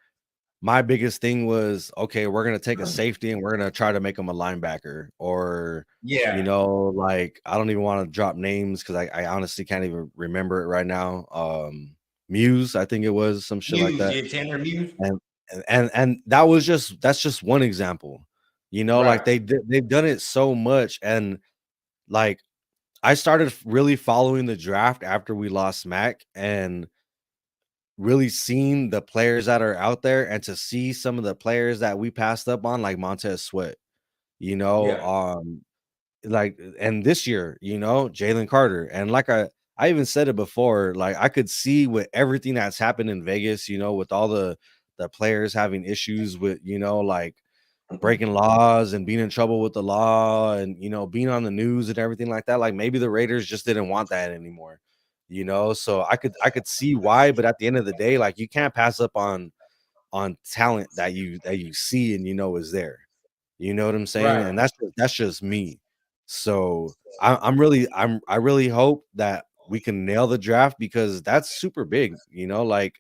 my biggest thing was, okay, we're gonna take a safety and we're gonna try to make him a linebacker, or Yeah, like I don't even want to drop names because I honestly can't even remember it right now. Muse, I think it was some shit like Muse, that. yeah, Tanner Muse. And and that's just one example. Like Right. they've done it so much, and like I started really following the draft after we lost Mac and really seeing the players that are out there, and to see some of the players that we passed up on, like Montez Sweat, you know, Yeah. um, like and this year, Jalen Carter. And like I even said it before, like I could see with everything that's happened in Vegas, with all the players having issues with, like breaking laws and being in trouble with the law and being on the news and everything like that. Like maybe the Raiders just didn't want that anymore. So I could see why, but at the end of the day, like you can't pass up on talent that you see and is there. You know what I'm saying? Right. And that's just me. So I really hope that we can nail the draft because that's super big. Like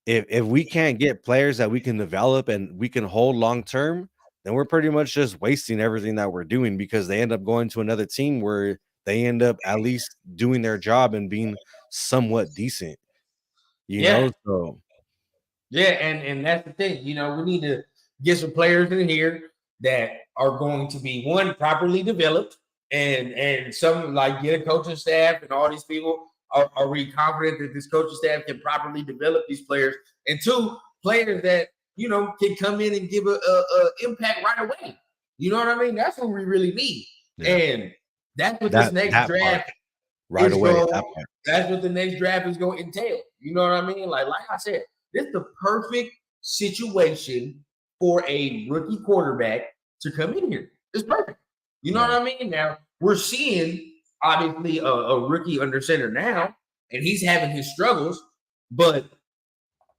if we can't get players that we can develop and we can hold long term, then we're pretty much just wasting everything that we're doing because they end up going to another team where they end up at least doing their job and being somewhat decent. Yeah. So Yeah, and that's the thing. We need to get some players in here that are going to be one properly developed, and some like get a coaching staff and all these people are we confident that this coaching staff can properly develop these players, and two players that can come in and give a impact right away. You know what I mean? That's what we really need, yeah, and that's what this next that part draft right is away. going. That part. That's what the next draft is going to entail. You know what I mean? Like I said, this is the perfect situation for a rookie quarterback to come in here. It's perfect. You know Yeah. what I mean? Now we're seeing obviously a rookie under center now, and he's having his struggles, but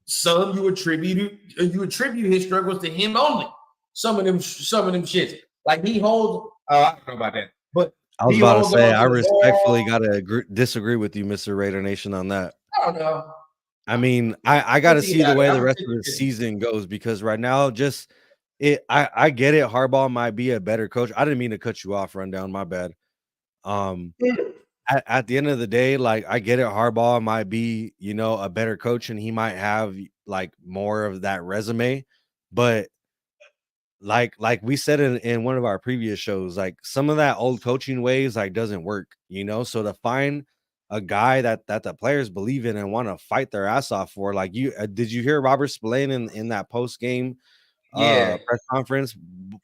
some you attribute his struggles to him only. Some of them shits. Like he holds. I don't know about that, but I was he about to holds say on I to the respectfully ball. gotta disagree with you, Mr. Raider Nation, on that. I don't know. I mean, I I'm gotta thinking see the about it. way I'm the gonna rest take of the it. season goes because right now, just I get it. Harbaugh might be a better coach. I didn't mean to cut you off, Rundown. My bad. Um, at the end of the day, like I get it. Harbaugh might be, a better coach, and he might have like more of that resume, but like we said in one of our previous shows, like some of that old coaching ways like doesn't work. So to find a guy that the players believe in and want to fight their ass off for. Like did you hear Robert Spillane in that post game Yeah, press conference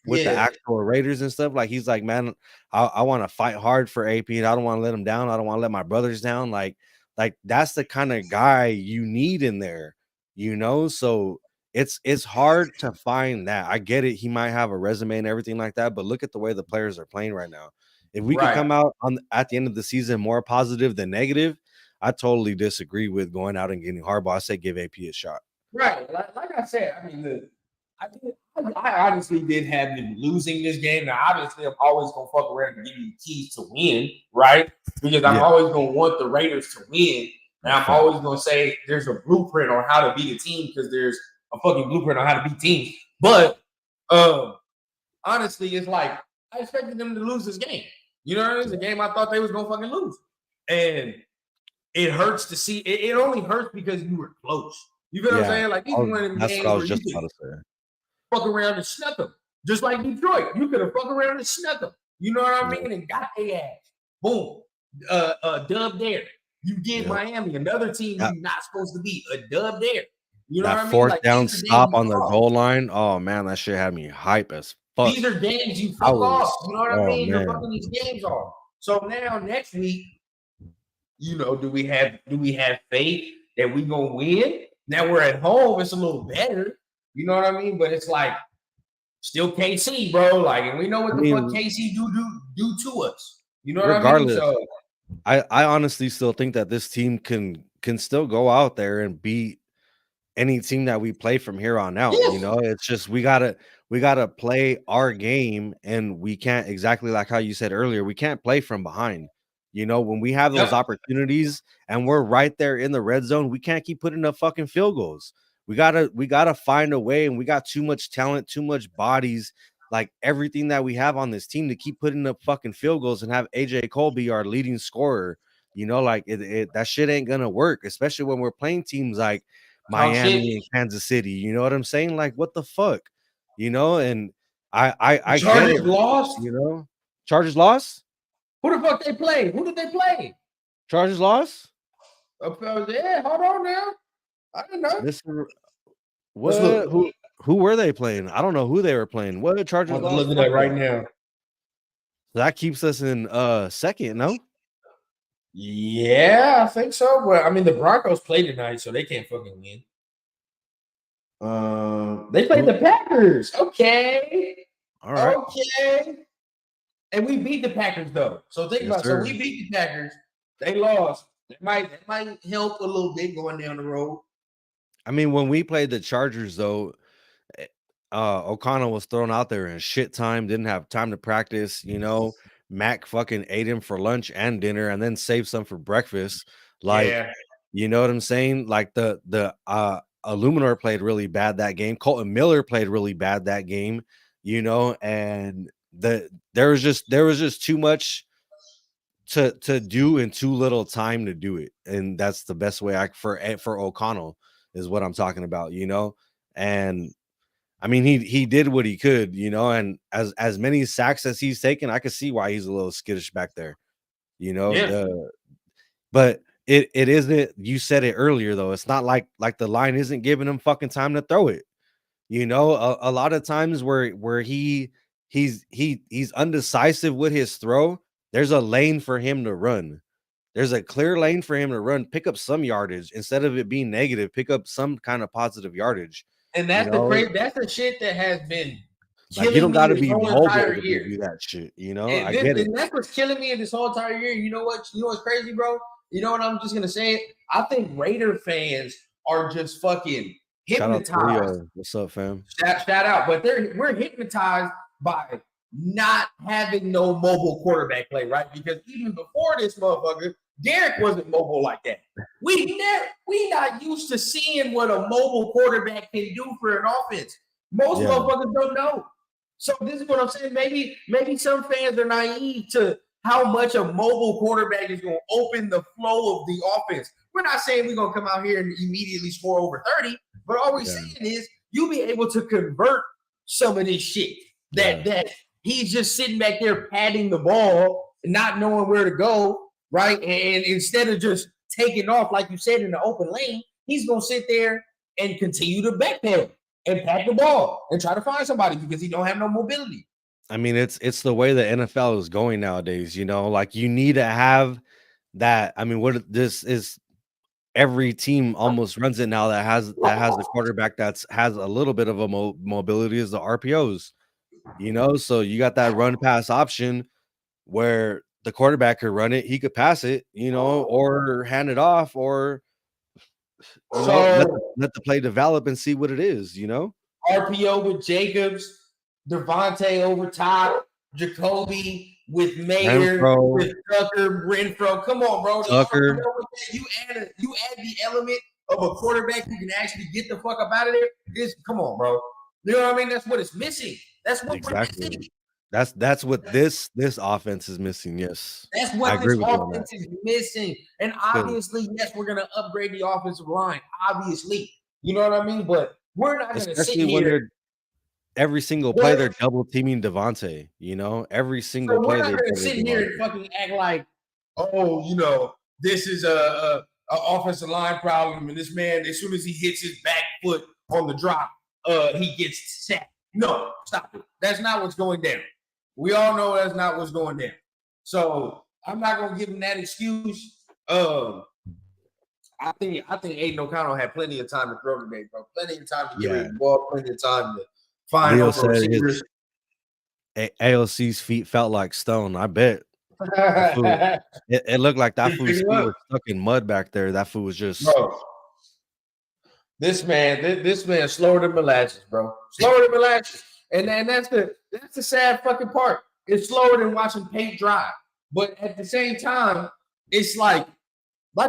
with the yeah, actual Raiders and stuff? Like he's like, man, I want to fight hard for AP and I don't want to let him down. I don't want to let my brothers down. Like that's the kind of guy you need in there, you know? So it's hard to find that. I get it. He might have a resume and everything like that, but look at the way the players are playing right now. If we could right. come out at the end of the season more positive than negative, I totally disagree with going out and getting Harbaugh. I say give AP a shot. Right. Like I said, I mean, I honestly did have them losing this game. Now, obviously, I'm always gonna fuck around and give you the keys to win, right? Because I'm always gonna want the Raiders to win, and I'm always gonna say there's a blueprint on how to beat a team because there's a fucking blueprint on how to beat teams. But honestly, it's like I expected them to lose this game. You know what I mean? It's a game I thought they was gonna fucking lose, and it hurts to see. It only hurts because you were close. You feel what I'm saying? Like these one of them that's games what I was where just about to say. Fuck around and snuck them, just like Detroit. You could have fucked around and snuck them. You know what I mean? And got their ass. Boom. Dub there. You get Miami, another team you're not supposed to beat. A dub there. You know what I mean? Fourth like, down stop on the goal line. Oh man, that shit had me hype as fuck. These are games you fuck off. You know what I mean? Man. You're fucking these games off. So now next week, you know, do we have faith that we gonna win? Now we're at home. It's a little better. You know what I mean? But it's like still KC, bro. Like, and we know what the fuck KC do to us. You know what I mean? So I honestly still think that this team can still go out there and beat any team that we play from here on out. You know, it's just we gotta play our game, and we can't, exactly like how you said earlier, we can't play from behind. You know, when we have those opportunities and we're right there in the red zone, we can't keep putting up fucking field goals. We gotta find a way, and we got too much talent, too much bodies, like everything that we have on this team to keep putting up fucking field goals and have AJ Cole be our leading scorer. You know, like that shit ain't gonna work, especially when we're playing teams like Miami and Kansas City. You know what I'm saying? Like, what the fuck? You know, and I get it. Lost. You know, Chargers lost. Who the fuck they play? Who did they play? Chargers lost. Yeah, hold on now. I don't know. What? Who were they playing? I don't know who they were playing. What Chargers I'm lost? looking at right now. That keeps us in second, no? Yeah, I think so. But I mean, the Broncos play tonight, so they can't fucking win. They played the Packers. Okay. All right. Okay. And we beat the Packers though. So think about it. So we beat the Packers. They lost. It might help a little bit going down the road. I mean, when we played the Chargers, though, O'Connell was thrown out there in shit time, didn't have time to practice. You know, Mac fucking ate him for lunch and dinner, and then saved some for breakfast. Like, you know what I'm saying? Like the Illuminor played really bad that game. Colton Miller played really bad that game. You know, and there was just too much to do in too little time to do it, and that's the best way for O'Connell is what I'm talking about, you know. And I mean, he did what he could, you know, and as many sacks as he's taken, I could see why he's a little skittish back there, you know. But it isn't, you said it earlier though, it's not like the line isn't giving him fucking time to throw it, you know. A lot of times where he's undecisive with his throw, there's a lane for him to run. There's a clear lane for him to run, pick up some yardage instead of it being negative, pick up some kind of positive yardage. And that's that's the shit that has been killing like, you don't got to me be this whole mobile entire to year. do that shit, you know. And I get it. And that's what's killing me in this whole entire year. You know what? You know what's crazy, bro? You know what? I'm just gonna say it. I think Raider fans are just fucking hypnotized. Shout out to What's up, fam? Shout out. But we're hypnotized by not having no mobile quarterback play, right? Because even before this motherfucker, Derek wasn't mobile like that. We not used to seeing what a mobile quarterback can do for an offense. Most motherfuckers don't know. So this is what I'm saying. Maybe some fans are naive to how much a mobile quarterback is going to open the flow of the offense. We're not saying we're going to come out here and immediately score over 30, but all we're saying is you'll be able to convert some of this shit that he's just sitting back there patting the ball and not knowing where to go. right? And instead of just taking off, like you said, in the open lane, he's gonna sit there and continue to backpedal and pack the ball and try to find somebody because he don't have no mobility. I mean, it's the way the NFL is going nowadays, you know, like you need to have that. I mean, what this is every team almost runs it now that has a quarterback that's has a little bit of a mobility is the RPOs, you know, so you got that run pass option where the quarterback could run it, he could pass it, you know, or hand it off, or you know, let the play develop and see what it is, you know. RPO with Jacobs, Devontae over top, Jacoby with Mayer, Renfro, with Tucker, Renfro. Come on, bro. Tucker. You add the element of a quarterback who can actually get the fuck up out of there. Come on, bro. You know what I mean? That's what it's missing. That's what Exactly. we're missing. That's what this offense is missing. Yes, that's what this offense is missing. And obviously, yes, we're gonna upgrade the offensive line. Obviously, you know what I mean. But we're not gonna sit here. Every single play they're double teaming Devontae. You know, every single play we're not gonna sit here and fucking act like, oh, you know, this is a offensive line problem, and this man, as soon as he hits his back foot on the drop, he gets sacked. No, stop it. That's not what's going down. We all know that's not what's going down. So I'm not gonna give him that excuse. I think Aiden O'Connell had plenty of time to throw today, bro. Plenty of time to get rid of the ball, plenty of time to find open receivers. AOC's feet felt like stone. I bet. It looked like that fool's feet was stuck in mud back there. That fool was just. Bro, this man slower than molasses, bro. Slower than molasses. And that's the sad fucking part. It's slower than watching paint dry. But at the same time, it's like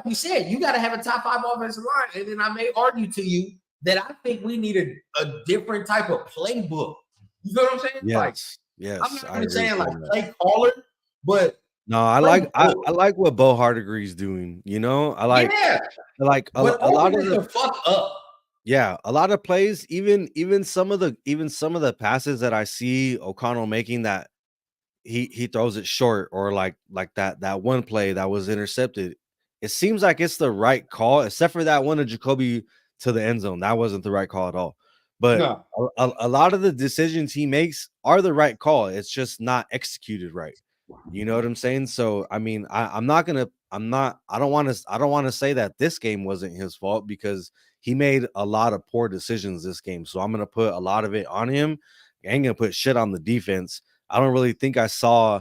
we said, you got to have a top 5 offensive line. And then I may argue to you that I think we need a different type of playbook. You know what I'm saying? Yes. Yes. I'm not even saying like play caller, but no, I like what Bo Hardegree's doing. You know, I like a lot of the fuck up. Yeah, a lot of plays, even some of the passes that I see O'Connell making that he throws it short, or like that one play that was intercepted. It seems like it's the right call, except for that one of Jacoby to the end zone. That wasn't the right call at all. But a lot of the decisions he makes are the right call. It's just not executed right. You know what I'm saying? So I mean, I don't want to say that this game wasn't his fault, because he made a lot of poor decisions this game. So I'm gonna put a lot of it on him. I ain't gonna put shit on the defense. I don't really think I saw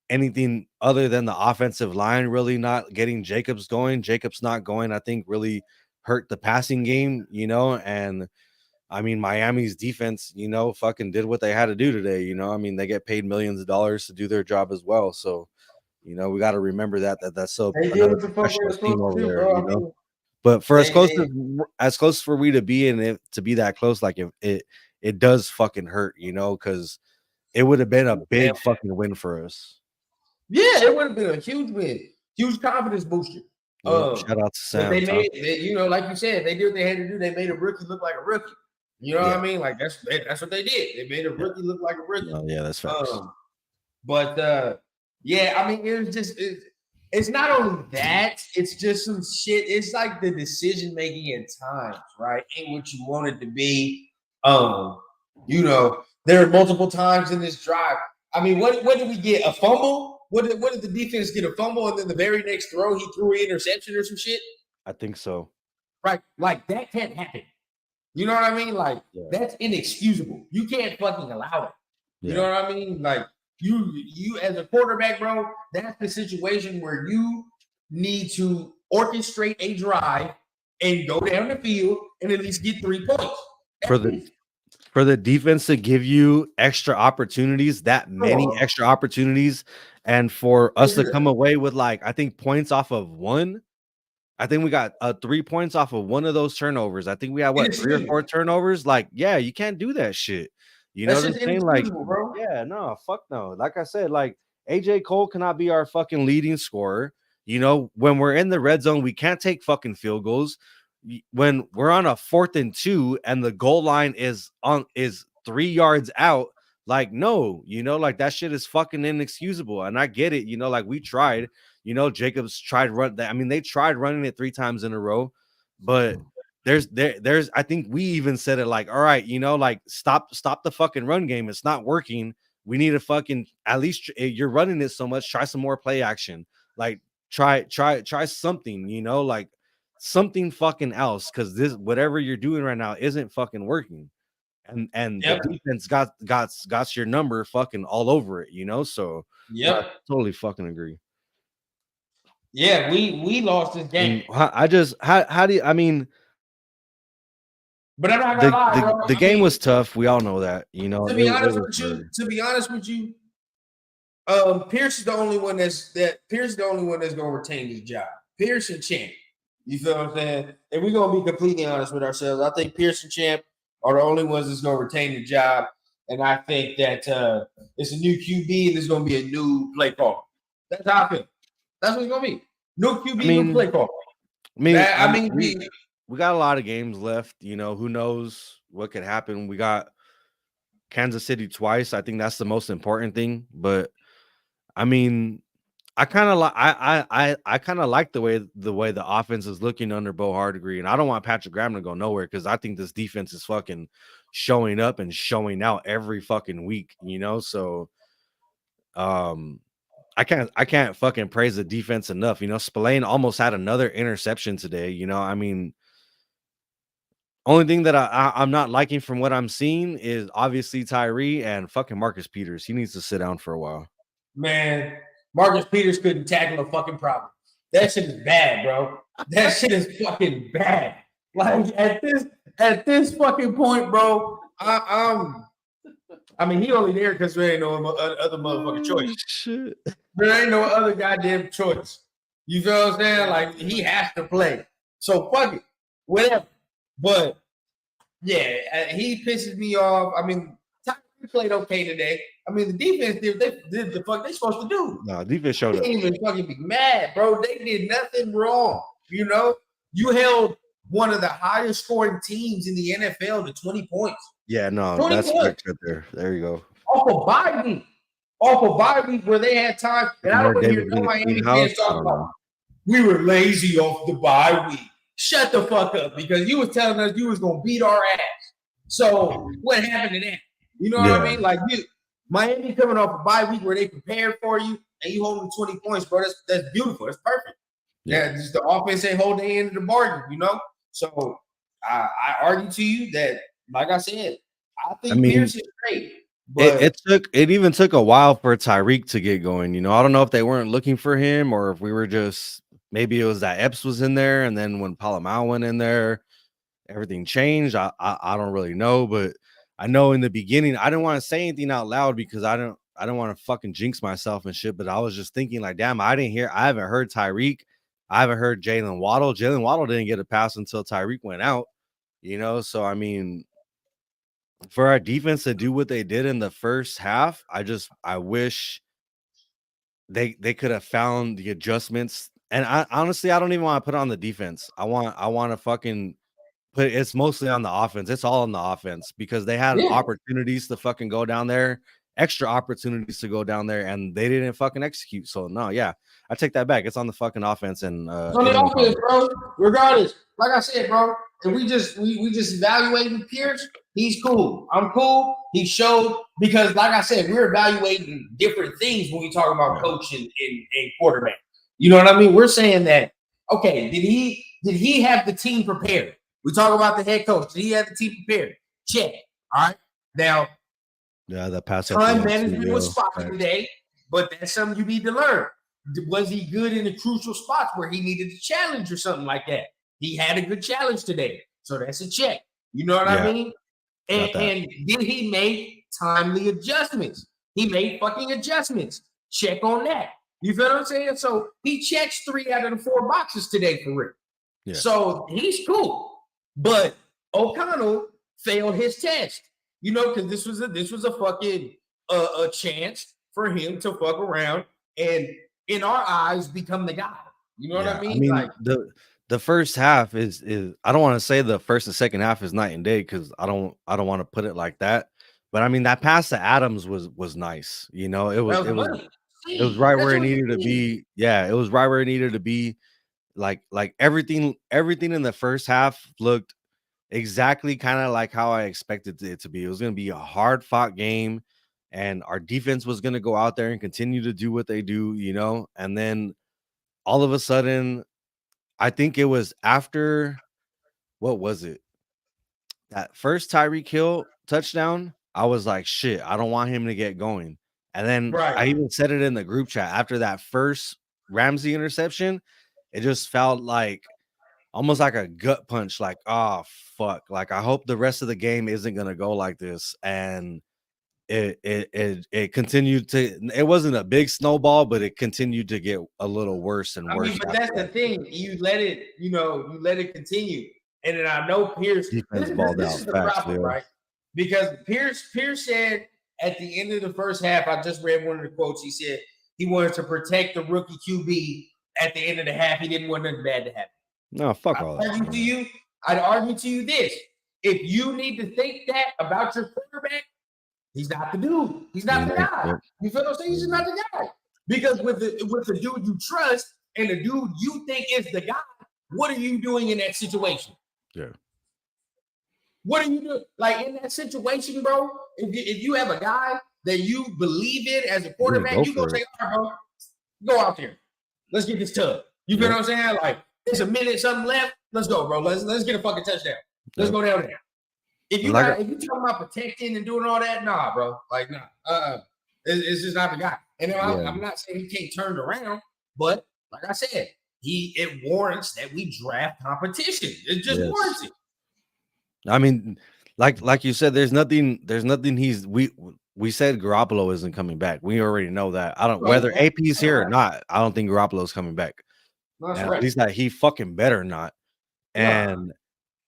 anything other than the offensive line really not getting Jacobs going. Jacobs not going, I think, really hurt the passing game, you know. And I mean, Miami's defense, you know, fucking did what they had to do today. You know, I mean, they get paid millions of dollars to do their job as well. So, you know, we got to remember that's so another professional team over there, you know. But for as close for we to be in it, to be that close, like if it does fucking hurt, you know, because it would have been a big fucking win for us. Yeah, it would have been a huge win, huge confidence booster. Shout out to Sam. You know, like you said, they did what they had to do. They made a rookie look like a rookie. You know what I mean? Like that's what they did. They made a rookie look like a rookie. Oh, yeah, that's facts. But yeah, I mean, it was just it's not only that, it's just some shit. It's like the decision making at times, right? Ain't what you want it to be. You know, there are multiple times in this drive. I mean, what did we get? A fumble? What did the defense get? A fumble, and then the very next throw, he threw an interception or some shit? I think so. Right? Like, that can't happen. You know what I mean? Like, that's inexcusable. You can't fucking allow it. You know what I mean? Like, you as a quarterback, bro, that's the situation where you need to orchestrate a drive and go down the field and at least get 3 points. For the defense to give you extra opportunities, that many extra opportunities, and for us to come away with, like, I think points off of one. I think we got 3 points off of one of those turnovers. I think we had 3 or 4 turnovers. Like, yeah, you can't do that shit. You know what I'm saying? Like, bro. Yeah, no, fuck no. Like I said, like, AJ Cole cannot be our fucking leading scorer. You know, when we're in the red zone, we can't take fucking field goals. When we're on a 4th and 2 and the goal line is 3 yards out, like, no, you know, like, that shit is fucking inexcusable. And I get it, you know, like, we tried. You know, Jacobs tried run that. I mean, they tried running it 3 times in a row, but there's I think we even said it like, all right, you know, like stop the fucking run game. It's not working. We need to fucking at least you're running it so much. Try some more play action. Like try something, you know, like something fucking else, because this whatever you're doing right now isn't fucking working. And the Yep. defense got your number fucking all over it, you know. So no, I Yep. totally fucking agree. Yeah, we lost this game. And I just how do you, I mean, But I'm not gonna lie, bro. the game was tough. We all know that, you know. To be honest with you, Pierce is the only one that's gonna retain his job. Pierce and Champ. You feel what I'm saying? And we're gonna be completely honest with ourselves. I think Pierce and Champ are the only ones that's gonna retain the job. And I think that it's a new QB and it's gonna be a new play call. That's how I feel. That's what it's gonna be. New QB, new play call. I mean, we got a lot of games left. You know, who knows what could happen. We got Kansas City twice. I think that's the most important thing. But I mean, I kind of like I kind of like the way the offense is looking under Bo Hardegre, and I don't want Patrick Graham to go nowhere because I think this defense is fucking showing up and showing out every fucking week, you know. So, I can't fucking praise the defense enough. You know, Spillane almost had another interception today. You know, I mean, only thing that I'm not liking from what I'm seeing is obviously Tyree and fucking Marcus Peters. He needs to sit down for a while. Man, Marcus Peters couldn't tackle a fucking problem. That shit is bad, bro. That shit is fucking bad. Like at this fucking point, bro. I mean, he only there because there ain't no other motherfucking choice. Shit. There ain't no other goddamn choice. You feel what I'm saying? Like he has to play. So fuck it, whatever. But yeah, he pisses me off. I mean, Tyree played okay today. I mean, the defense did the fuck they supposed to do. No, defense showed up. They didn't even fucking be mad, bro. They did nothing wrong. You know, you held one of the highest scoring teams in the NFL to 20 points. Yeah, no, that's correct right there. There you go. Off of bye week where they had time. And I don't want to hear no Miami fans talk about we were lazy off the bye week. Shut the fuck up, because you was telling us you was gonna beat our ass. So what happened to that? You know what I mean? Like Miami coming off a bye week where they prepared for you and you holding 20 points, bro. That's beautiful. That's perfect. Yeah, just the offense ain't holding the end of the bargain, you know. So I argue to you that, like I said, I think Pierce is great. But it even took a while for Tyreek to get going. You know, I don't know if they weren't looking for him or if we were just, maybe it was that Epps was in there, and then when Palomar went in there, everything changed. I don't really know, but I know in the beginning I didn't want to say anything out loud because I don't want to fucking jinx myself and shit. But I was just thinking like, damn, I haven't heard Tyreek. I haven't heard Jalen Waddle. Jalen Waddle didn't get a pass until Tyreek went out, you know. So I mean, for our defense to do what they did in the first half, I wish they could have found the adjustments. And I honestly, I don't even want to put on the defense. I want to fucking put it's mostly on the offense. It's all on the offense because they had opportunities to fucking go down there, extra opportunities to go down there, and they didn't fucking execute. So no, yeah, I take that back. It's on the fucking offense and it's on the offense, bro. Regardless, like I said, bro, and we just evaluating Pierce. He's cool. I'm cool. He showed, because, like I said, we're evaluating different things when we talk about coaching and quarterback. You know what I mean? We're saying that, okay, did he have the team prepared? We talk about the head coach. Did he have the team prepared? Check. All right. Now, the pass time management was spotty today, but that's something you need to learn. Was he good in the crucial spots where he needed to challenge or something like that? He had a good challenge today, so that's a check. You know what I mean? And did he make timely adjustments? He made fucking adjustments. Check on that. You feel what I'm saying? So he checks 3 out of the 4 boxes today for real. Yeah. So he's cool. But O'Connell failed his test. You know, because this was a fucking a chance for him to fuck around and, in our eyes, become the guy. You know what I mean? I mean, like the first half is I don't want to say the first and second half is night and day because I don't want to put it like that. But I mean, that pass to Adams was nice. You know, it was It was right where it needed to be. Yeah, it was right where it needed to be. Like everything in the first half looked exactly kind of like how I expected it to be. It was going to be a hard fought game, and our defense was going to go out there and continue to do what they do, you know. And then all of a sudden, I think it was after, what was it? That first Tyreek Hill touchdown, I was like, shit, I don't want him to get going. And then I Right. even said it in the group chat after that first Ramsey interception, it just felt like almost like a gut punch, like, oh fuck. Like, I hope the rest of the game isn't gonna go like this. And it continued to, it wasn't a big snowball, but it continued to get a little worse and I worse. mean, but that's the thing. You let it continue. And then I know Pierce. Defense balled This out is the fast, problem, Leo. right? Because Pierce said at the end of the first half, I just read one of the quotes. He said he wanted to protect the rookie QB at the end of the half. He didn't want nothing bad to happen. No, fuck all that. I'd argue to you this. If you need to think that about your quarterback, he's not the dude. He's not the guy. You feel what I'm saying? He's just not the guy. Because with the dude you trust and the dude you think is the guy, what are you doing in that situation? Yeah. What are you doing? Like in that situation, bro, if you have a guy that you believe in as a quarterback, you go say, all right, bro, go out there. Let's get this tub. You feel what I'm saying? Like, there's a minute, something left. Let's go, bro. Let's get a fucking touchdown. Let's go down there. If you talking about protecting and doing all that, nah, bro. Like, nah. It's just not the guy. And I'm not saying he can't turn it around, but like I said, it warrants that we draft competition. It just warrants it. I mean, like you said, there's nothing we said Garoppolo isn't coming back. We already know that. I don't whether AP's here or not, I don't think Garoppolo's coming back. At least that he fucking better not. And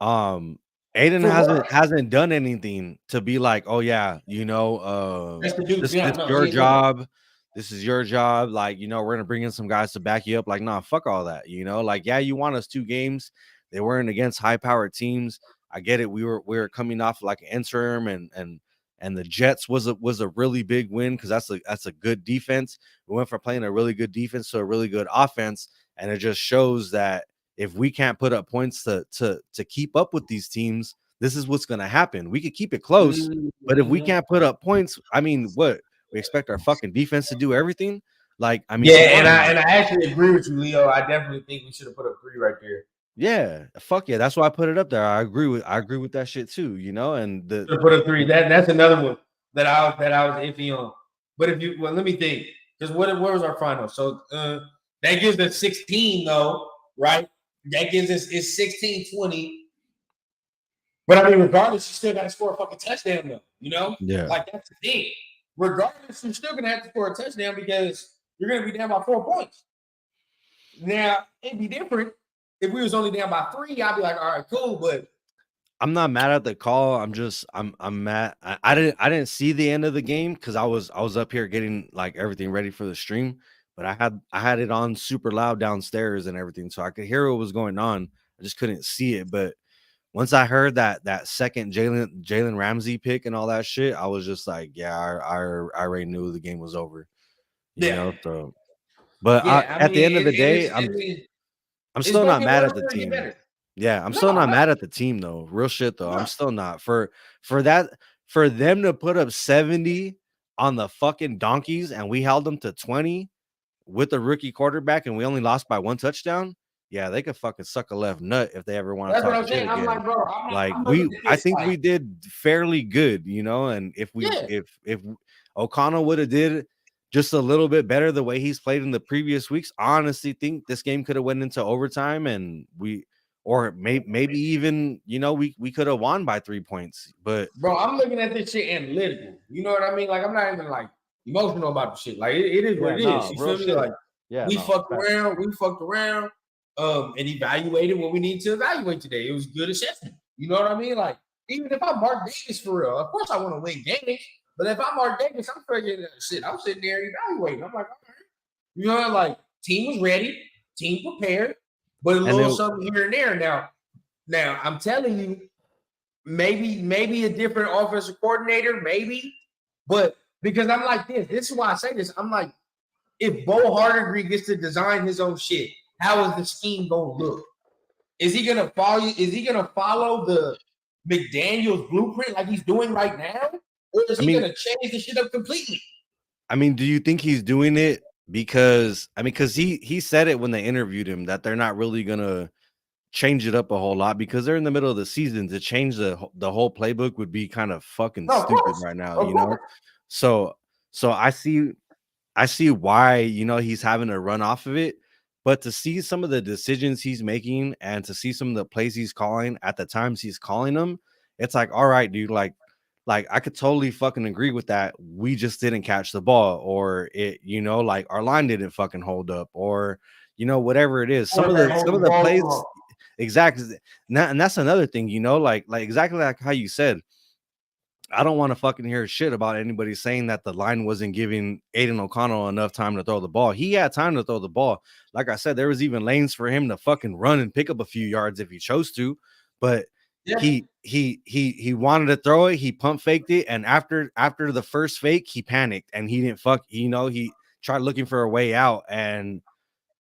Aiden hasn't done anything to be like, oh yeah, you know, this is your job. This is your job. Like, you know, we're gonna bring in some guys to back you up. Like, nah, fuck all that. You know, like, yeah, you won us 2 games. They weren't against high-powered teams. I get it. We were coming off like an interim, and the Jets was a really big win because that's a good defense. We went from playing a really good defense to a really good offense, and it just shows that if we can't put up points to keep up with these teams, this is what's going to happen. We could keep it close, but if we can't put up points, I mean, what we expect our fucking defense to do everything? Like, I mean, yeah, and I actually agree with you, Leo. I definitely think we should have put up 3 right there. Yeah, fuck yeah, that's why I put it up there. I agree with that shit too, you know. And put a 3. That's another one that I was iffy on. But let me think, because what was our final? So that gives us 16 though, right? That gives us 16-20. But I mean, regardless, you still got to score a fucking touchdown though, you know? Yeah. Like that's the thing. Regardless, you're still gonna have to score a touchdown because you're gonna be down by 4 points. Now it'd be different. If we was only down by 3, I'd be like, all right, cool. But I'm not mad at the call. I'm mad. I didn't see the end of the game because I was up here getting like everything ready for the stream, but I had it on super loud downstairs and everything, so I could hear what was going on. I just couldn't see it. But once I heard that second Jalen Ramsey pick and all that shit, I was just like, yeah, I already knew the game was over. You know, so but at the end of the day, I'm still not mad at the team. Yeah, I'm still not mad at the team though. Real shit though. I'm still not for them to put up 70 on the fucking Donkeys and we held them to 20 with a rookie quarterback and we only lost by 1 touchdown. Yeah, they could fucking suck a left nut if they ever want to talk shit again. I'm like, bro, I think we did fairly good, you know, and if O'Connell would have did just a little bit better the way he's played in the previous weeks, I honestly think this game could have went into overtime and maybe even, you know, we could have won by 3 points. But bro, I'm looking at this shit analytical. You know what I mean? Like, I'm not even like emotional about the shit. Like, it is what it is. You feel me? Like, we fucked around, and evaluated what we need to evaluate today. It was good assessment. You know what I mean? Like, even if I'm Mark Davis for real, of course I want to win games. But if I'm Mark Davis, I'm figuring shit. I'm sitting there evaluating. I'm like, all right. You know, like, team was ready, team prepared, but a little something here and there. Now I'm telling you, maybe a different offensive coordinator, maybe, but because I'm like this is why I say this. I'm like, if Bo Hardigree gets to design his own shit, how is the scheme gonna look? Is he gonna follow? Is he gonna follow the McDaniel's blueprint like he's doing right now, or is he gonna change the shit up completely? I mean, do you think he's doing it because he said it when they interviewed him that they're not really gonna change it up a whole lot because they're in the middle of the season. To change the whole playbook would be kind of fucking stupid right now, you know. So I see why, you know, he's having to run off of it, but to see some of the decisions he's making and to see some of the plays he's calling at the times he's calling them, it's like, all right, dude, like I could totally fucking agree with that. We just didn't catch the ball, or it, you know, like our line didn't fucking hold up, or you know, whatever it is. Some of the plays, exactly. And that's another thing, you know, like exactly like how you said. I don't want to fucking hear shit about anybody saying that the line wasn't giving Aiden O'Connell enough time to throw the ball. He had time to throw the ball. Like I said, there was even lanes for him to fucking run and pick up a few yards if he chose to, but he wanted to throw it. He pump faked it, and after the first fake, he panicked and he didn't you know, he tried looking for a way out and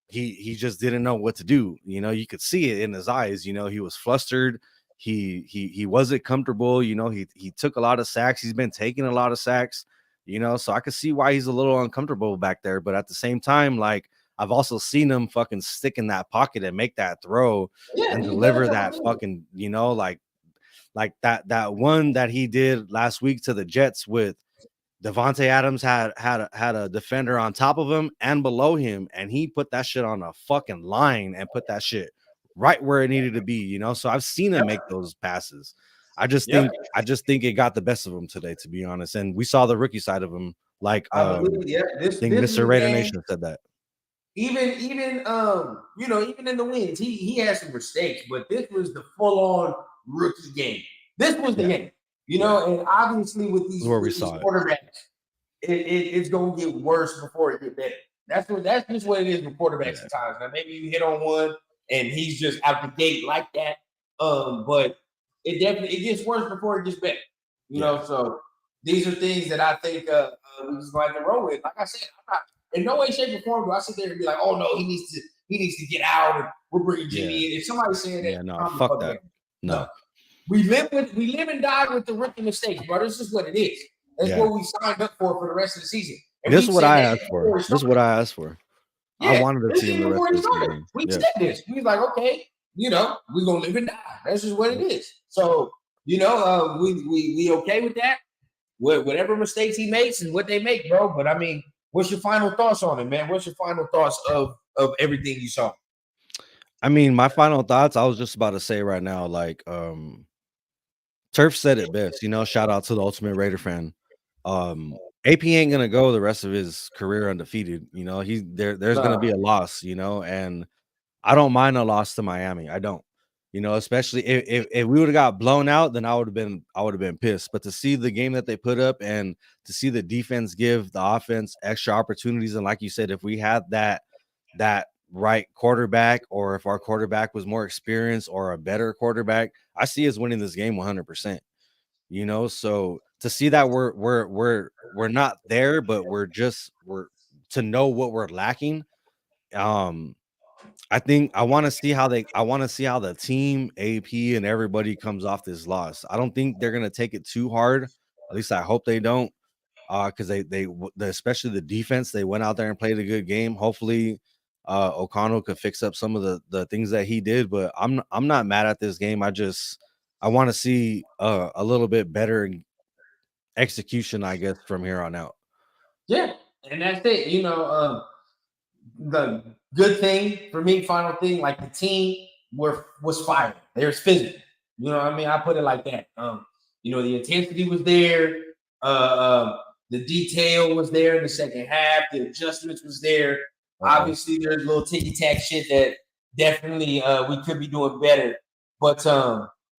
he just didn't know what to do. You know, you could see it in his eyes. You know, he was flustered. He wasn't comfortable. You know, he took a lot of sacks. He's been taking a lot of sacks. You know, so I could see why he's a little uncomfortable back there. But at the same time, like I've also seen him fucking stick in that pocket and make that throw and deliver that fucking, you know, like that one that he did last week to the Jets with Devontae Adams had a defender on top of him and below him, and he put that shit on a fucking line and put that shit right where it needed to be, you know. So I've seen him make those passes. I just think it got the best of him today, to be honest. And we saw the rookie side of him, like I believe, I think Mr. Raider Nation said that. Even you know, even in the wins, he had some mistakes, but this was the full-on rookie game. This was the game. You know, and obviously with these quarterbacks, it's gonna get worse before it get better. That's just what it is with quarterbacks at times. Now maybe you hit on one and he's just out the gate like that. But it gets worse before it gets better. You know, so these are things that I think we just going to roll with. Like I said, I'm not in no way, shape, or form do I sit there and be like, oh no, he needs to get out and we're bringing Jimmy in. If somebody's saying that, no, fuck that. No. We live and die with the rookie mistakes, bro. This is what it is. That's what we signed up for the rest of the season. And this is what I asked for. This is what I asked for. Yeah, I wanted to see him the rest of the season. We said this. We was like, okay, you know, we're gonna live and die. That's just what it is. So, you know, we okay with that. Whatever mistakes he makes and what they make, bro. But I mean, what's your final thoughts on it, man? What's your final thoughts of everything you saw? I mean, my final thoughts, I was just about to say right now, like Turf said it best, you know, shout out to the Ultimate Raider fan. AP ain't gonna go the rest of his career undefeated, you know. There's gonna be a loss, you know, and I don't mind a loss to Miami. I don't, you know, especially if we would have got blown out, then I would have been pissed. But to see the game that they put up and to see the defense give the offense extra opportunities, and like you said, if we had that right quarterback, or if our quarterback was more experienced or a better quarterback, I see us winning this game 100%. You know, so to see that we're not there, but we're to know what we're lacking. I think I want to see how the team, AP, and everybody comes off this loss. I don't think they're gonna take it too hard. At least I hope they don't. Because they especially the defense, they went out there and played a good game. Hopefully, O'Connell could fix up some of the things that he did. But I'm not mad at this game. I want to see a little bit better execution, I guess, from here on out. Yeah, and that's it. You know, the good thing for me, final thing, like the team was fired. There's physical. You know what I mean? I put it like that. You know, the intensity was there. The detail was there in the second half. The adjustments was there. Obviously, there's a little ticky-tack shit that definitely we could be doing better. But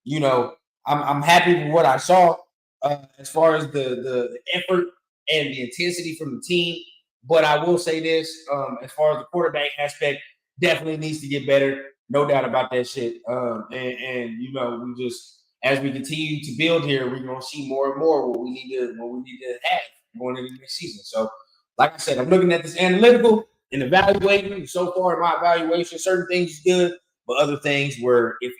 you know, I'm happy with what I saw as far as the effort and the intensity from the team. But I will say this, as far as the quarterback aspect, definitely needs to get better. No doubt about that shit. And you know, we just as we continue to build here, we're gonna see more and more what we need to have going into the next season. So, like I said, I'm looking at this analytical and evaluating. So far, in my evaluation, certain things is good, but other things were iffy.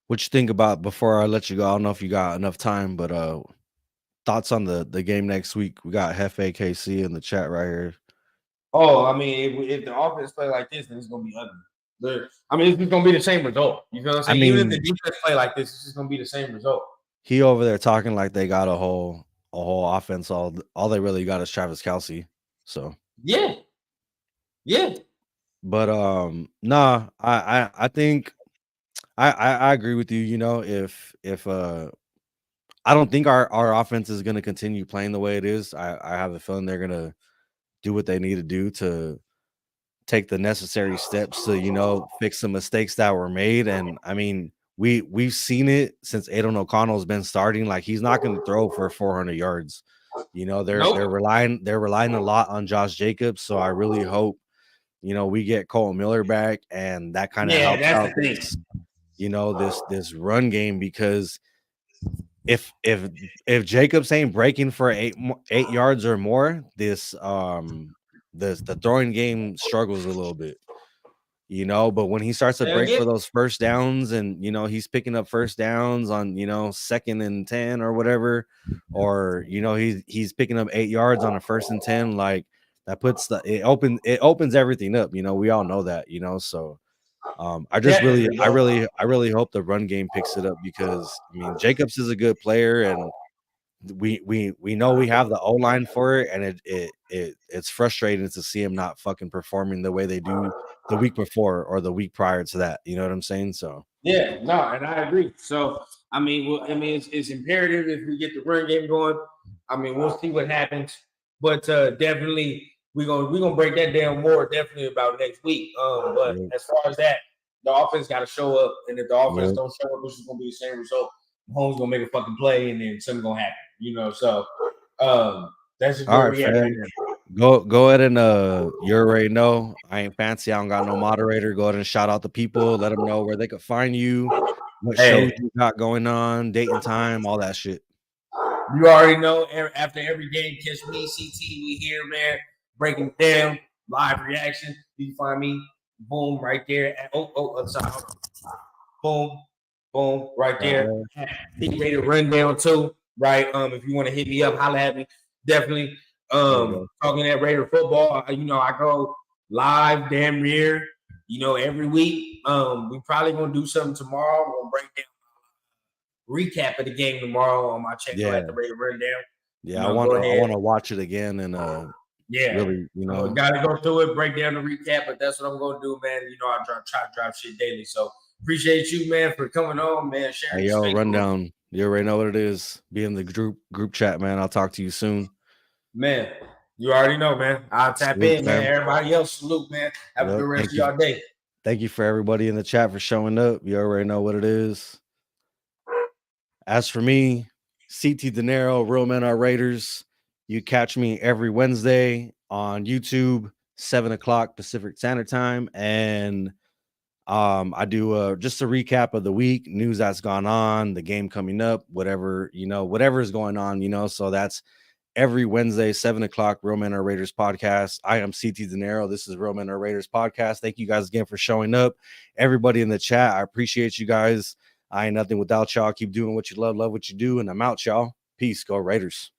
What you think about, before I let you go? I don't know if you got enough time, but thoughts on the game next week? We got Hefe KC in the chat right here. Oh, I mean, if the offense play like this, then it's gonna be ugly. I mean, it's just gonna be the same result. You know what I'm saying? Even if the defense play like this, it's just gonna be the same result. He over there talking like they got a whole offense. All they really got is Travis Kelce. So yeah. But nah, I think I agree with you. You know, if I don't think our offense is going to continue playing the way it is. I have a feeling they're going to do what they need to do to take the necessary steps to, you know, fix the mistakes that were made. And I mean, we've seen it since Aiden O'Connell's been starting. Like, he's not going to throw for 400 yards. You know, they're relying a lot on Josh Jacobs. So I really hope, you know, we get Cole Miller back, and that kind of helps out this, you know, this run game, because if Jacobs ain't breaking for 8 yards or more, the throwing game struggles a little bit, you know. But when he starts to break for those first downs, and, you know, he's picking up first downs on, you know, 2nd and 10 or whatever, or, you know, he's picking up 8 yards on a 1st and 10, like, that puts it opens everything up, you know. We all know that, you know. So I really hope the run game picks it up, because I mean, Jacobs is a good player, and we know we have the O-line for it, and it's frustrating to see him not fucking performing the way they do the week before or the week prior to that. You know what I'm saying? So yeah, no, and I agree. So I mean, it's imperative if we get the run game going. I mean, we'll see what happens, but definitely we're gonna break that down more definitely about next week. But as far as that, the offense got to show up, and if the offense don't show up, it's just gonna be the same result. Mahomes gonna make a fucking play, and then something's gonna happen. You know, so that's just where we at right now. Go ahead and you already know I ain't fancy. I don't got no moderator. Go ahead and shout out the people. Let them know where they could find you, what shows you got going on, date and time, all that shit. You already know. After every game, catch me, CT. We here, man, breaking down live reaction. You can find me, boom, right there. Sorry. Boom, right there. Hit me to rundown too, right? If you want to hit me up, holla at me. Definitely. Talking at Raider football, you know, I go live damn near, you know, every week. We probably gonna do something tomorrow. We're gonna break down recap of the game tomorrow on my channel at the Raider Rundown. Yeah, you know, I want to watch it again, and really, you know, gotta go through it, break down the recap, but that's what I'm gonna do, man. You know, I try to drop shit daily. So appreciate you, man, for coming on, man. Sharing. Hey, yo, rundown. You already know what it is. Be in the group chat, man. I'll talk to you soon. Man, you already know, man. I'll tap in, man. Everybody else, salute, man. Have a good rest of your day. Thank you for everybody in the chat for showing up. You already know what it is. As for me, CT Dinero, Real Men Are Raiders. You catch me every Wednesday on YouTube, 7 o'clock Pacific Standard Time. And I do just a recap of the week, news that's gone on, the game coming up, whatever, you know, whatever is going on, you know. So that's every Wednesday, 7 o'clock, Real Men Are Raiders podcast. I am CT Dinero. This is Real Men Are Raiders podcast. Thank you guys again for showing up. Everybody in the chat, I appreciate you guys. I ain't nothing without y'all. Keep doing what you love what you do. And I'm out, y'all. Peace. Go Raiders.